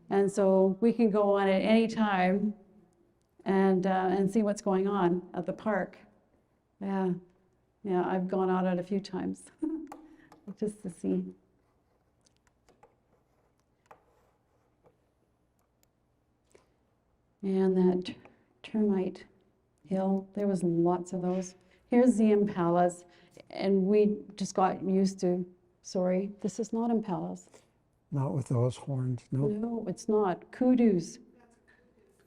and so we can go on at any time and see what's going on at the park. Yeah, I've gone on it a few times just to see. And that termite hill, there was lots of those. Here's the Impalas, and we just got used to, sorry, this is not Impalas. Not with those horns, no. No, it's not. Kudus.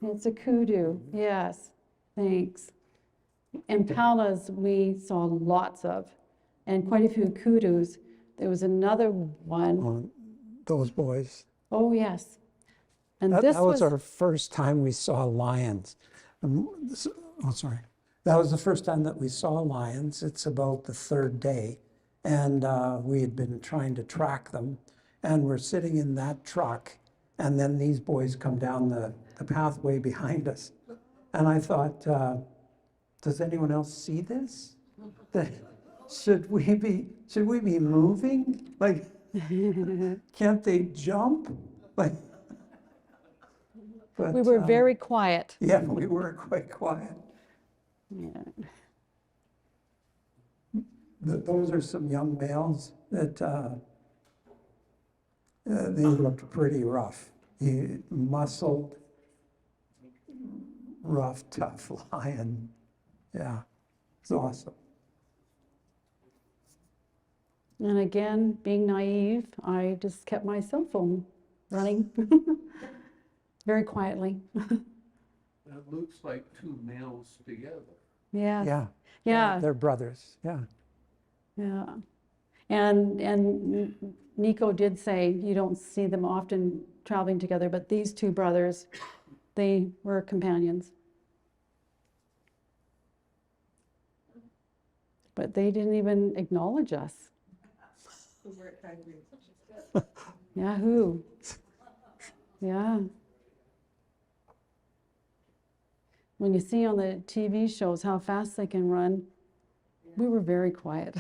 It's a kudu, yes, thanks. Impalas we saw lots of, and quite a few kudus. There was another one. Oh, those boys. Oh, yes. And That this was our first time we saw lions. Sorry. That was the first time that we saw lions. It's about the third day. And we had been trying to track them. And we're sitting in that truck. And then these boys come down the pathway behind us. And I thought, does anyone else see this? Should we be moving? Like, can't they jump? Like, but, we were very quiet. yeah, we were quite quiet. Yeah. Those are some young males that they looked pretty rough. Muscled, rough, tough lion. Yeah, it's awesome. And again, being naive, I just kept my cell phone running very quietly. That looks like two males together. Yes. Yeah. Yeah. They're brothers, yeah. Yeah. And Nico did say you don't see them often traveling together, but these two brothers, they were companions. But they didn't even acknowledge us. Yeah, who? Yeah. When you see on the TV shows how fast they can run, we were very quiet.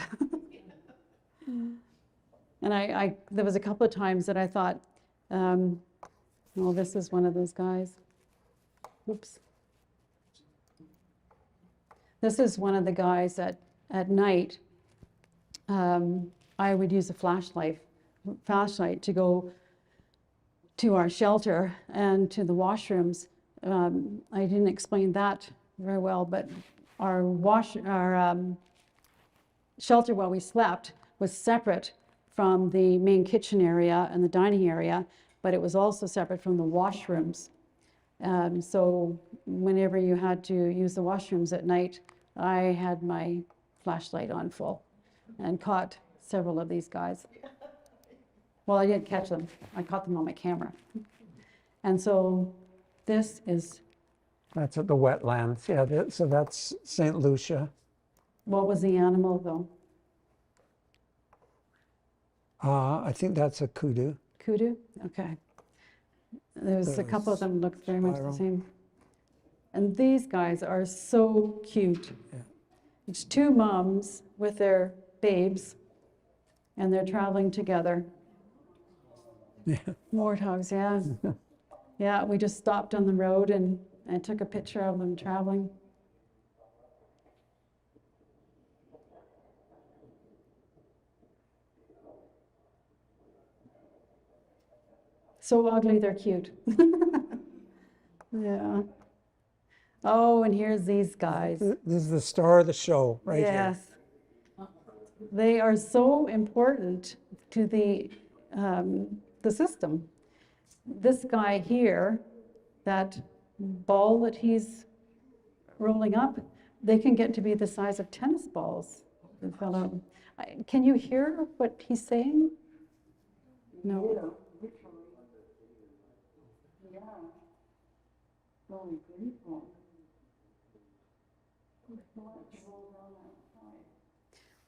And there was a couple of times that I thought, well, this is one of those guys. Oops. This is one of the guys that at night, I would use a flashlight to go to our shelter and to the washrooms. I didn't explain that very well, but our shelter while we slept was separate from the main kitchen area and the dining area, but it was also separate from the washrooms. So whenever you had to use the washrooms at night, I had my flashlight on full and caught several of these guys. Well, I didn't catch them. I caught them on my camera. And so this is... That's at the wetlands, yeah, so that's St. Lucia. What was the animal, though? I think that's a kudu. Kudu? Okay. There's a couple of them look very much the spiral. same. And these guys are so cute. Yeah. It's two moms with their babes, and they're traveling together. Yeah. Warthogs, yeah. Yeah, we just stopped on the road and took a picture of them traveling. So ugly, they're cute. Yeah. Oh, and here's these guys. This is the star of the show, right here. Yes. They are so important to the the system. This guy here, that ball that he's rolling up, they can get to be the size of tennis balls. The fellow, can you hear what he's saying? No.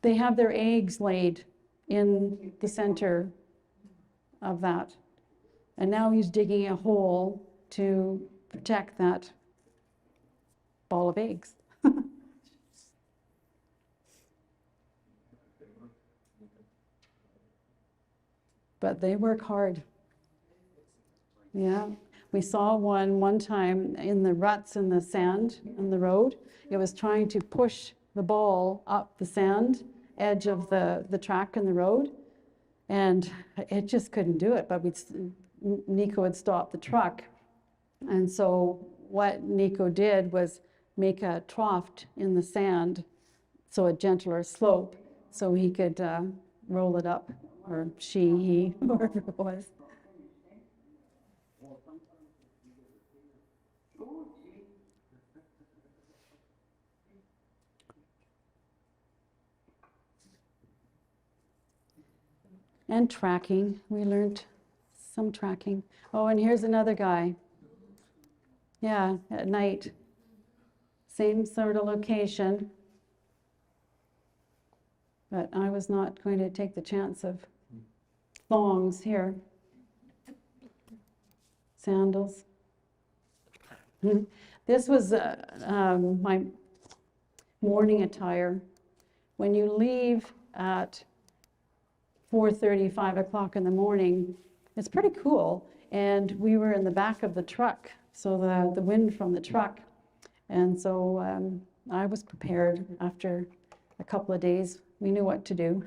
They have their eggs laid in the center of that. And now he's digging a hole to protect that ball of eggs. But they work hard. Yeah. We saw one time in the ruts in the sand on the road. It was trying to push the ball up the sand edge of the track in the road, and it just couldn't do it. But Nico had stopped the truck, and so what Nico did was make a trough in the sand, so a gentler slope, so he could roll it up, or he, whoever it was. And tracking, we learned some tracking. Oh, and here's another guy. Yeah, at night. Same sort of location. But I was not going to take the chance of thongs here. Sandals. This was my morning attire. When you leave at 4:30, 5 o'clock in the morning, it's pretty cool. And we were in the back of the truck, so the wind from the truck. And so I was prepared after a couple of days. We knew what to do.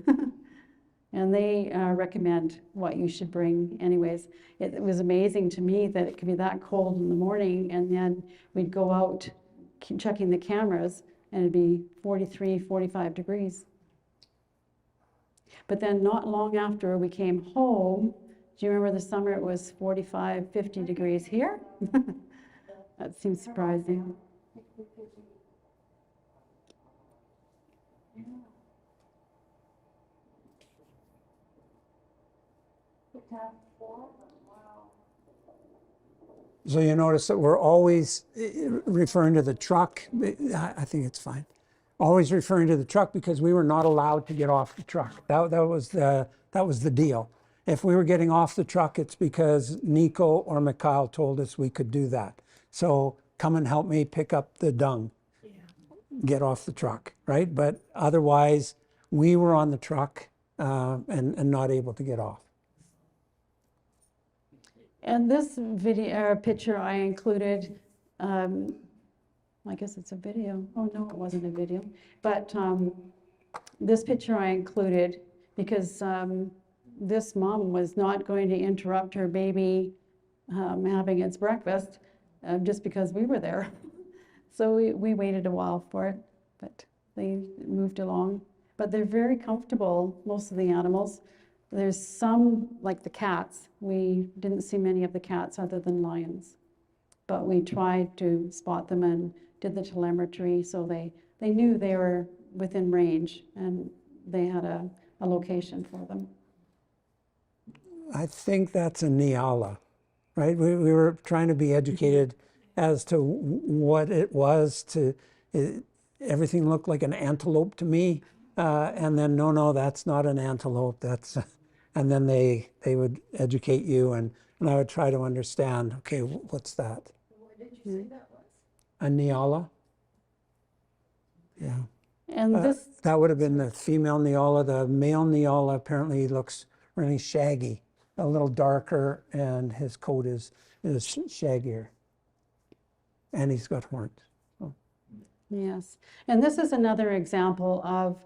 And they recommend what you should bring anyways. It was amazing to me that it could be that cold in the morning, and then we'd go out checking the cameras, and it'd be 43, 45 degrees. But then not long after we came home, do you remember the summer it was 45, 50 degrees here? That seems surprising. So you notice that we're always referring to the truck. I think it's fine. Always referring to the truck because we were not allowed to get off the truck. That was the deal. If we were getting off the truck, it's because Nico or Mikhail told us we could do that. So come and help me pick up the dung. Yeah. Get off the truck, right? But otherwise, we were on the truck and not able to get off. And this video picture I included, I guess it's a video. Oh no, it wasn't a video. But this picture I included because this mom was not going to interrupt her baby having its breakfast just because we were there. So we waited a while for it, but they moved along. But they're very comfortable, most of the animals. There's some, like the cats, we didn't see many of the cats other than lions. But we tried to spot them and did the telemetry, so they knew they were within range and they had a location for them. I think that's a Nyala, right? We were trying to be educated as to what it was. Everything looked like an antelope to me, and then no, that's not an antelope. That's, and then they would educate you, and I would try to understand. Okay, what's that? What did you say that was? A Nyala. Yeah. And this that would have been the female Nyala. The male Nyala apparently looks really shaggy, a little darker, and his coat is shaggier. And he's got horns. So. Yes, and this is another example of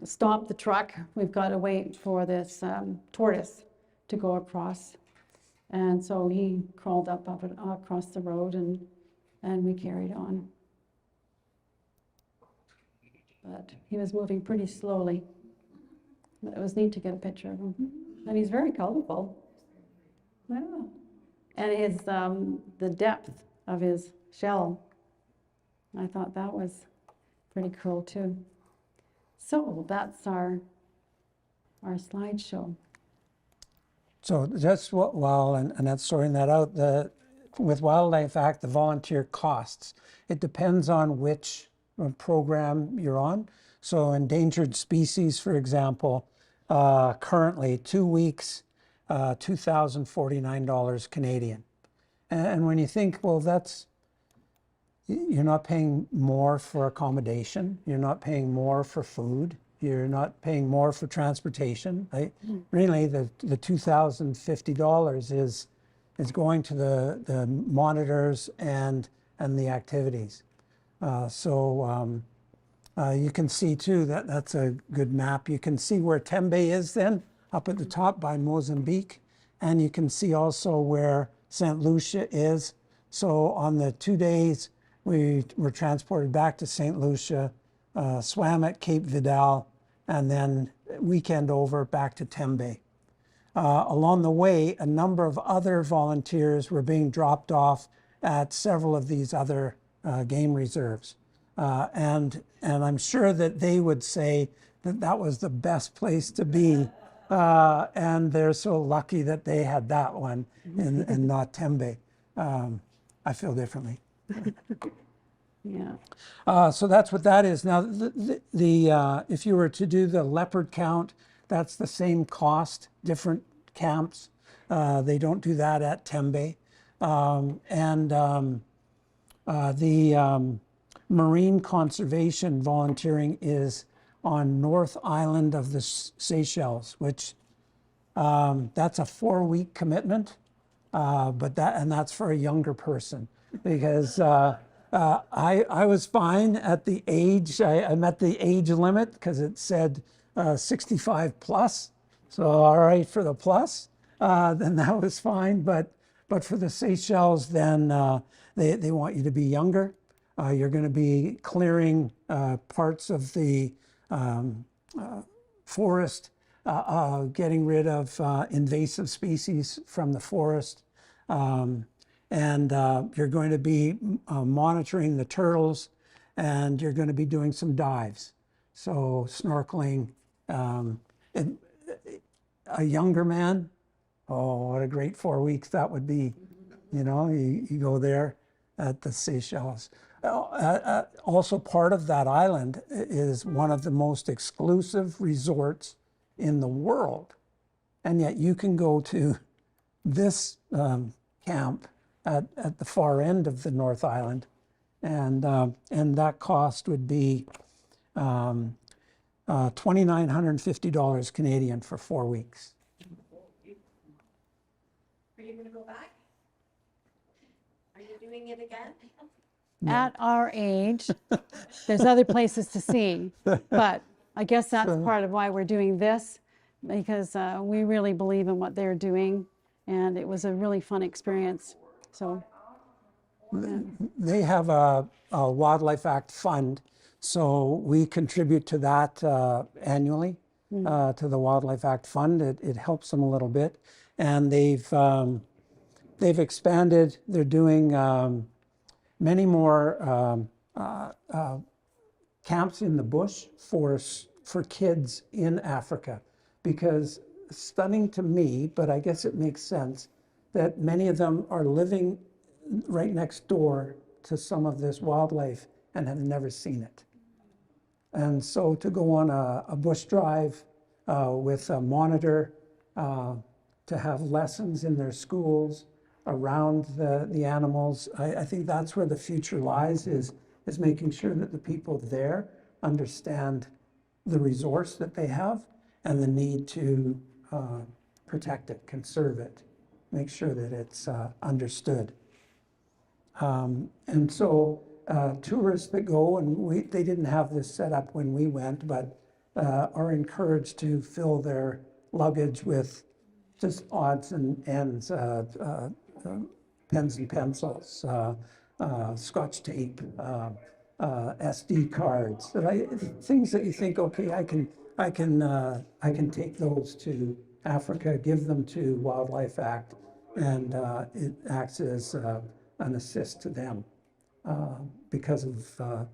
stop the truck. We've got to wait for this tortoise to go across. And so he crawled up across the road and we carried on. But he was moving pretty slowly. But it was neat to get a picture of him. And he's very colorful. Yeah. And his, the depth of his shell, I thought that was pretty cool too. So that's our slideshow. So just while Annette's sorting that out, with Wildlife Act, the volunteer costs, it depends on which program you're on. So endangered species, for example, currently 2 weeks, $2,049 Canadian. And when you think, well, you're not paying more for accommodation, you're not paying more for food, you're not paying more for transportation. Really, the $2,050 is going to the monitors and the activities. You can see too that that's a good map. You can see where Tembe is then, up at the top by Mozambique. And you can see also where St. Lucia is. So on the 2 days, we were transported back to St. Lucia, swam at Cape Vidal, and then weekend over back to Tembe. Along the way, a number of other volunteers were being dropped off at several of these other game reserves. And I'm sure that they would say that that was the best place to be. And they're so lucky that they had that one and not Tembe. I feel differently. Yeah. So that's what that is. Now, if you were to do the leopard count, that's the same cost, different camps. They don't do that at Tembe. The marine conservation volunteering is on North Island of the Seychelles, which that's a 4-week commitment, but that's for a younger person because I was fine at the age. I met the age limit because it said 65 plus. So all right for the plus, then that was fine. But for the Seychelles, then they want you to be younger. You're going to be clearing parts of the forest, getting rid of invasive species from the forest. And you're going to be monitoring the turtles, and you're going to be doing some dives. So snorkeling. A younger man, oh, what a great 4 weeks that would be. You know, you go there at the Seychelles. Also part of that island is one of the most exclusive resorts in the world. And yet you can go to this camp at the far end of the North Island, and that cost would be $2,950 Canadian for 4 weeks. Are you gonna go back? Are you doing it again? At our age, there's other places to see, but I guess that's part of why we're doing this, because we really believe in what they're doing, and it was a really fun experience. So they have a Wildlife Act fund, so we contribute to that annually, to the Wildlife Act fund. It helps them a little bit, and they've expanded. They're doing many more camps in the bush for kids in Africa, because stunning to me, but I guess it makes sense, that many of them are living right next door to some of this wildlife and have never seen it. And so to go on a bush drive with a monitor, to have lessons in their schools around the animals, I think that's where the future lies, is making sure that the people there understand the resource that they have and the need to protect it, conserve it, make sure that it's understood. And so tourists that go, and they didn't have this set up when we went, but are encouraged to fill their luggage with just odds and ends, pens and pencils, Scotch tape, SD cards, things that you think, okay, I can take those to Africa, give them to Wildlife Act, and it acts as an assist to them because of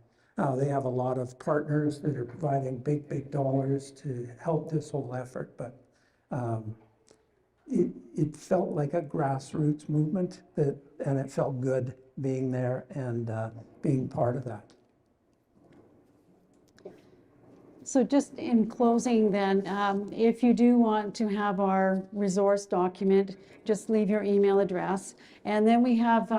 they have a lot of partners that are providing big dollars to help this whole effort, but it felt like a grassroots movement and it felt good being there and being part of that. So just in closing then, if you do want to have our resource document, just leave your email address. And then we have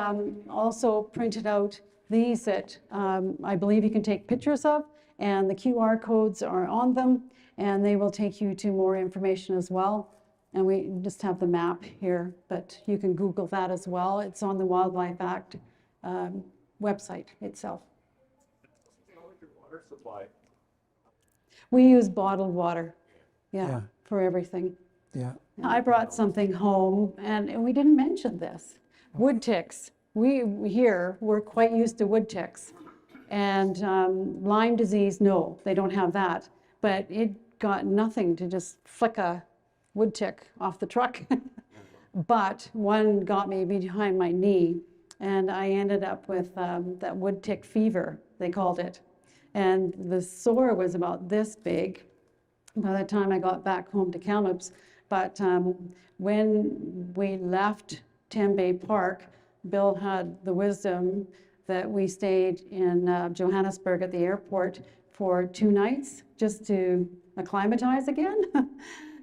also printed out these that I believe you can take pictures of, and the QR codes are on them, and they will take you to more information as well. And we just have the map here, but you can Google that as well. It's on the Wildlife Act website itself. How is your water supply? We use bottled water, Yeah. for everything. Yeah. I brought something home, and we didn't mention this. Wood ticks. We here, we're quite used to wood ticks. And Lyme disease, no, they don't have that. But it got nothing to just flick a wood tick off the truck. But one got me behind my knee, and I ended up with that wood tick fever, they called it. And the sore was about this big by the time I got back home to Kamloops. But when we left Tembay Park, Bill had the wisdom that we stayed in Johannesburg at the airport for 2 nights just to acclimatize again,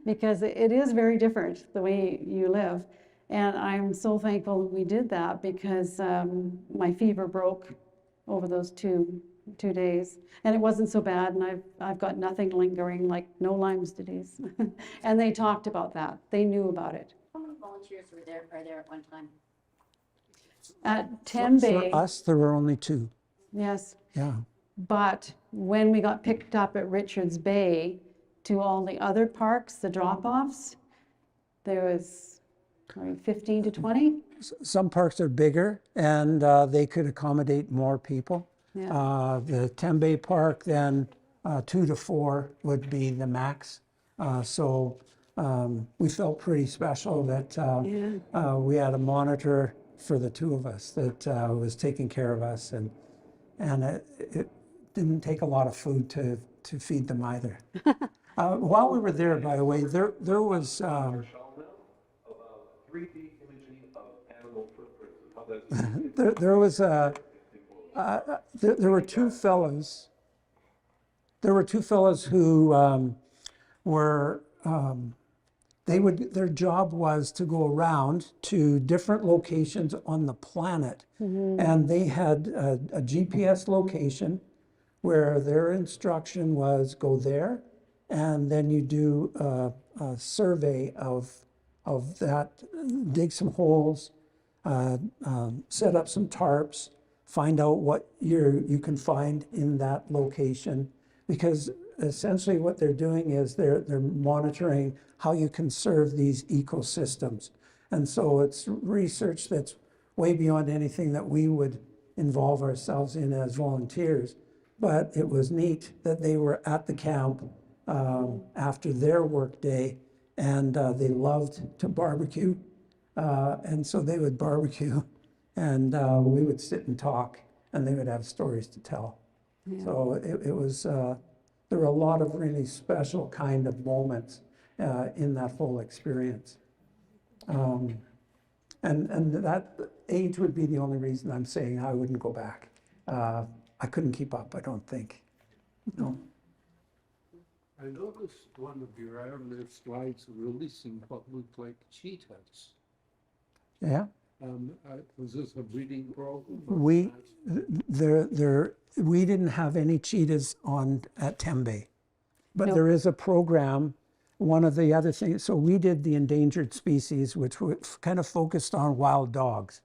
because it is very different the way you live. And I'm so thankful we did that, because my fever broke over those two days, and it wasn't so bad, and I've got nothing lingering, like no Lyme disease. And they talked about that. They knew about it. How many volunteers are there at one time? At Tembay, For us, there were only 2. yes, Yeah. but when we got picked up at Richards Bay to all the other parks, the drop-offs, there was 15 to 20. Some parks are bigger and they could accommodate more people. Yeah. The Tembay Park, then 2 to 4 would be the max. So we felt pretty special that we had a monitor for the 2 of us that was taking care of us, and it didn't take a lot of food to feed them either. While we were there, by the way, there was 3D imaging of animal footprints, how that's there was there were 2 fellows. There were 2 fellows who were their job was to go around to different locations on the planet, and they had a GPS location where their instruction was go there, and then you do a survey of that, dig some holes, set up some tarps, find out what you can find in that location, because essentially what they're doing is they're monitoring how you conserve these ecosystems. And so it's research that's way beyond anything that we would involve ourselves in as volunteers. But it was neat that they were at the camp after their work day, and they loved to barbecue. And so they would barbecue, and we would sit and talk, and they would have stories to tell. Yeah. So it was, there were a lot of really special kind of moments in that whole experience. And that age would be the only reason I'm saying I wouldn't go back. I couldn't keep up, I don't think. No. I noticed one of your earlier slides releasing what looked like cheetahs. Yeah. Was this a breeding program? We didn't have any cheetahs at Tembay, but there is a program. One of the other things, so we did the endangered species, which kind of focused on wild dogs.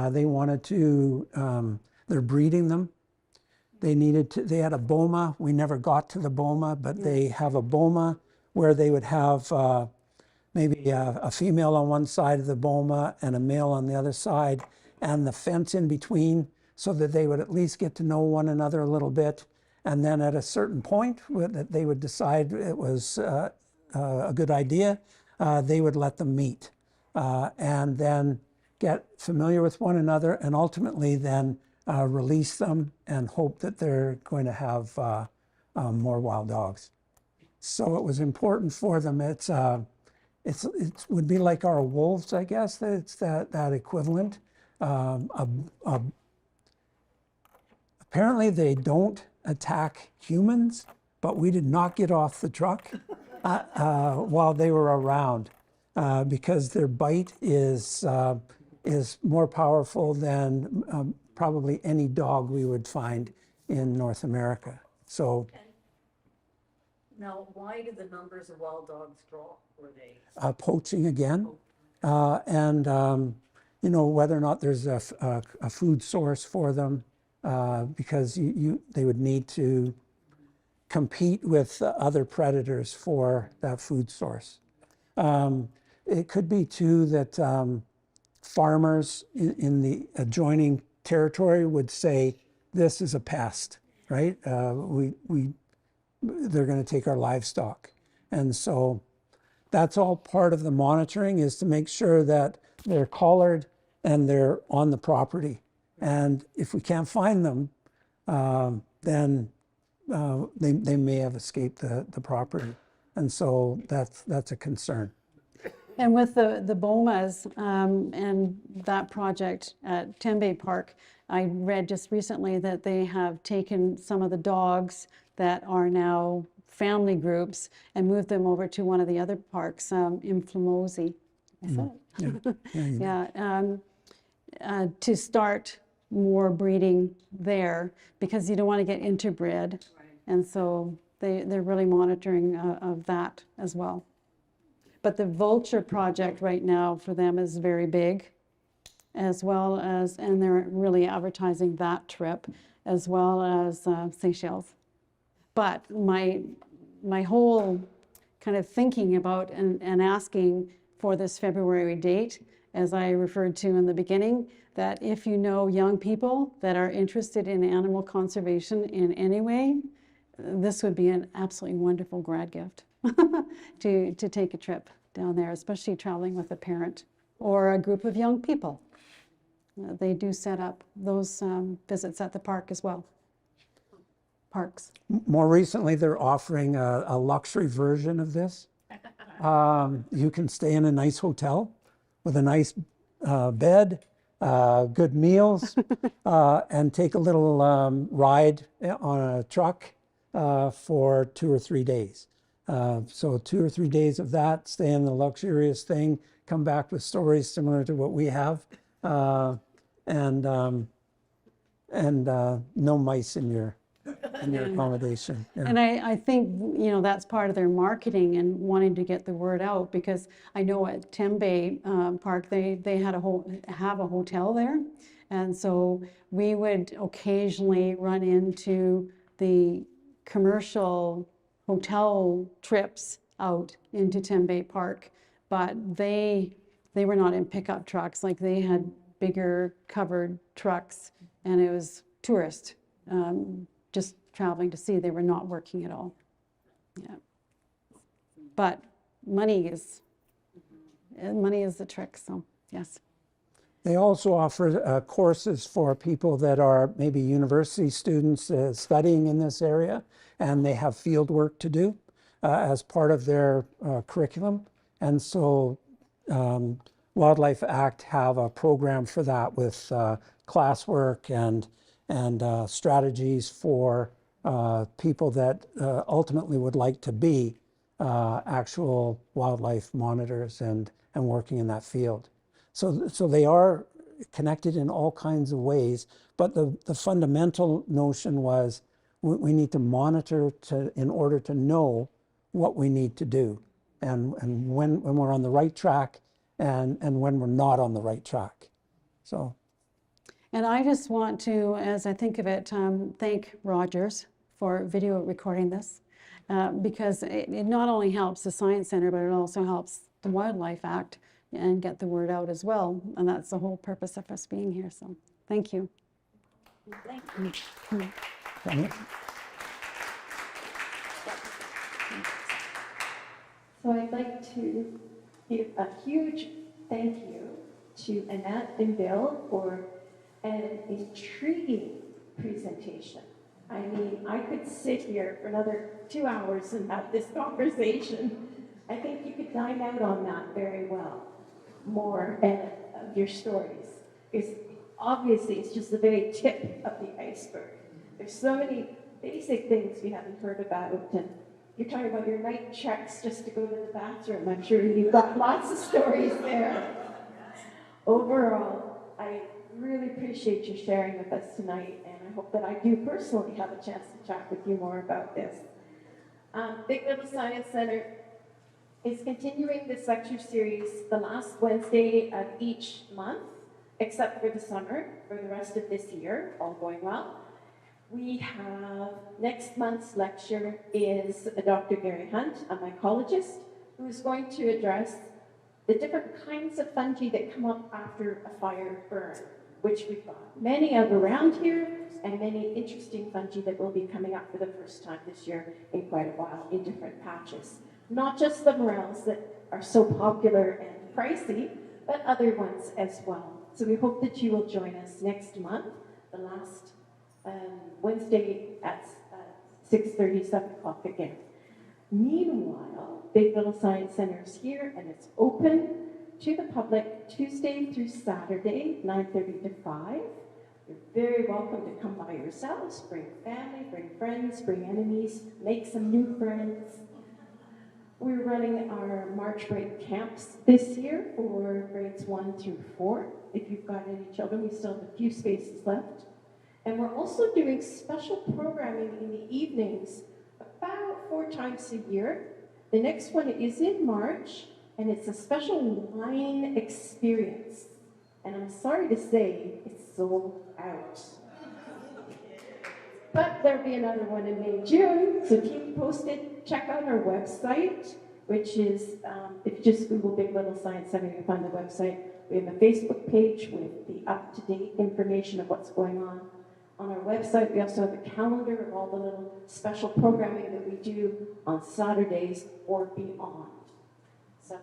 They wanted to, they're breeding them. They had a boma. We never got to the boma, but they have a boma where they would have maybe a female on one side of the boma and a male on the other side, and the fence in between, so that they would at least get to know one another a little bit. And then at a certain point that they would decide it was a good idea, they would let them meet and then get familiar with one another and ultimately then release them and hope that they're going to have more wild dogs. So it was important for them. It would be like our wolves, I guess. It's that equivalent. Apparently they don't attack humans, but we did not get off the truck while they were around because their bite is more powerful than probably any dog we would find in North America. So. Now, why did the numbers of wild dogs drop? Were they? Poaching again, and you know, whether or not there's a food source for them, because they would need to compete with other predators for that food source. It could be too that farmers in the adjoining territory would say, this is a pest, right? They're going to take our livestock. And so that's all part of the monitoring, is to make sure that they're collared and they're on the property. And if we can't find them, then they may have escaped the property. And so that's a concern. And with the BOMAs and that project at Tembe Park, I read just recently that they have taken some of the dogs that are now family groups and moved them over to one of the other parks, in Flamosi. Is it? Yeah. To start more breeding there, because you don't want to get interbred. Right. And so they're really monitoring of that as well. But the vulture project right now for them is very big, as well as, and they're really advertising that trip, as well as Seychelles. But my whole kind of thinking about and asking for this February date, as I referred to in the beginning, that if you know young people that are interested in animal conservation in any way, this would be an absolutely wonderful grad gift to take a trip down there, especially traveling with a parent or a group of young people. They do set up those visits at the park as well. Parks. More recently, they're offering a luxury version of this. You can stay in a nice hotel with a nice bed, good meals, and take a little ride on a truck for 2 or 3 days. So 2 or 3 days of that, stay in the luxurious thing, come back with stories similar to what we have, and no mice in your accommodation. Yeah. And I think, you know, that's part of their marketing and wanting to get the word out, because I know at Tembe Park, they have a hotel there. And so we would occasionally run into the commercial hotel trips out into Tembe Park, but they were not in pickup trucks. Like, they had bigger covered trucks, and it was tourist, just traveling to see. They were not working at all. Yeah. But money is the trick, so yes. They also offer courses for people that are maybe university students studying in this area, and they have field work to do as part of their curriculum. And so Wildlife Act have a program for that with classwork and strategies for people that ultimately would like to be actual wildlife monitors and working in that field. So they are connected in all kinds of ways, but the fundamental notion was we need to monitor in order to know what we need to do, and when we're on the right track and when we're not on the right track. So. And I just want to, as I think of it, thank Rogers for video recording this, because it not only helps the Science Center, but it also helps the Wildlife Act and get the word out as well. And that's the whole purpose of us being here. So thank you. Thank you. So I'd like to give a huge thank you to Annette and Bill for an intriguing presentation. I mean, I could sit here for another 2 hours and have this conversation. I think you could dine out on that very well, more of your stories. Because obviously it's just the very tip of the iceberg. There's so many basic things we haven't heard about, and you're talking about your night checks just to go to the bathroom. I'm sure you've got lots of stories there. Overall, I really appreciate you sharing with us tonight, and I hope that I do personally have a chance to chat with you more about this. Big Little Science Center is continuing this lecture series the last Wednesday of each month, except for the summer, for the rest of this year, all going well. We have next month's lecture is Dr. Gary Hunt, a mycologist, who is going to address the different kinds of fungi that come up after a fire burn, which we've got many of around here, and many interesting fungi that will be coming up for the first time this year in quite a while in different patches. Not just the morels that are so popular and pricey, but other ones as well. So we hope that you will join us next month, the last Wednesday at 6:30, 7 o'clock again. Meanwhile, Big Little Science Center is here, and it's open to the public Tuesday through Saturday, 9:30 to 5. You're very welcome to come by yourselves, bring family, bring friends, bring enemies, make some new friends. We're running our March break camps this year for grades 1 through 4. If you've got any children, we still have a few spaces left. And we're also doing special programming in the evenings about 4 times a year. The next one is in March, and it's a special wine experience. And I'm sorry to say, it's sold out. But there'll be another one in May, June, so keep posted. Check out our website, which is, if you just Google Big Little Science Center, you'll find the website. We have a Facebook page with the up-to-date information of what's going on. On our website, we also have a calendar of all the little special programming that we do on Saturdays or beyond. So,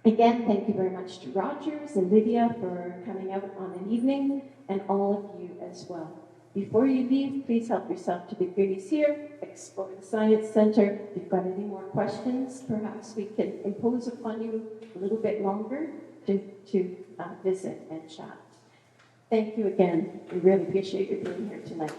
again, thank you very much to Rogers and Lydia for coming out on an evening, and all of you as well. Before you leave, please help yourself to the goodies here, explore the Science Center. If you've got any more questions, perhaps we can impose upon you a little bit longer to visit and chat. Thank you again. We really appreciate you being here tonight.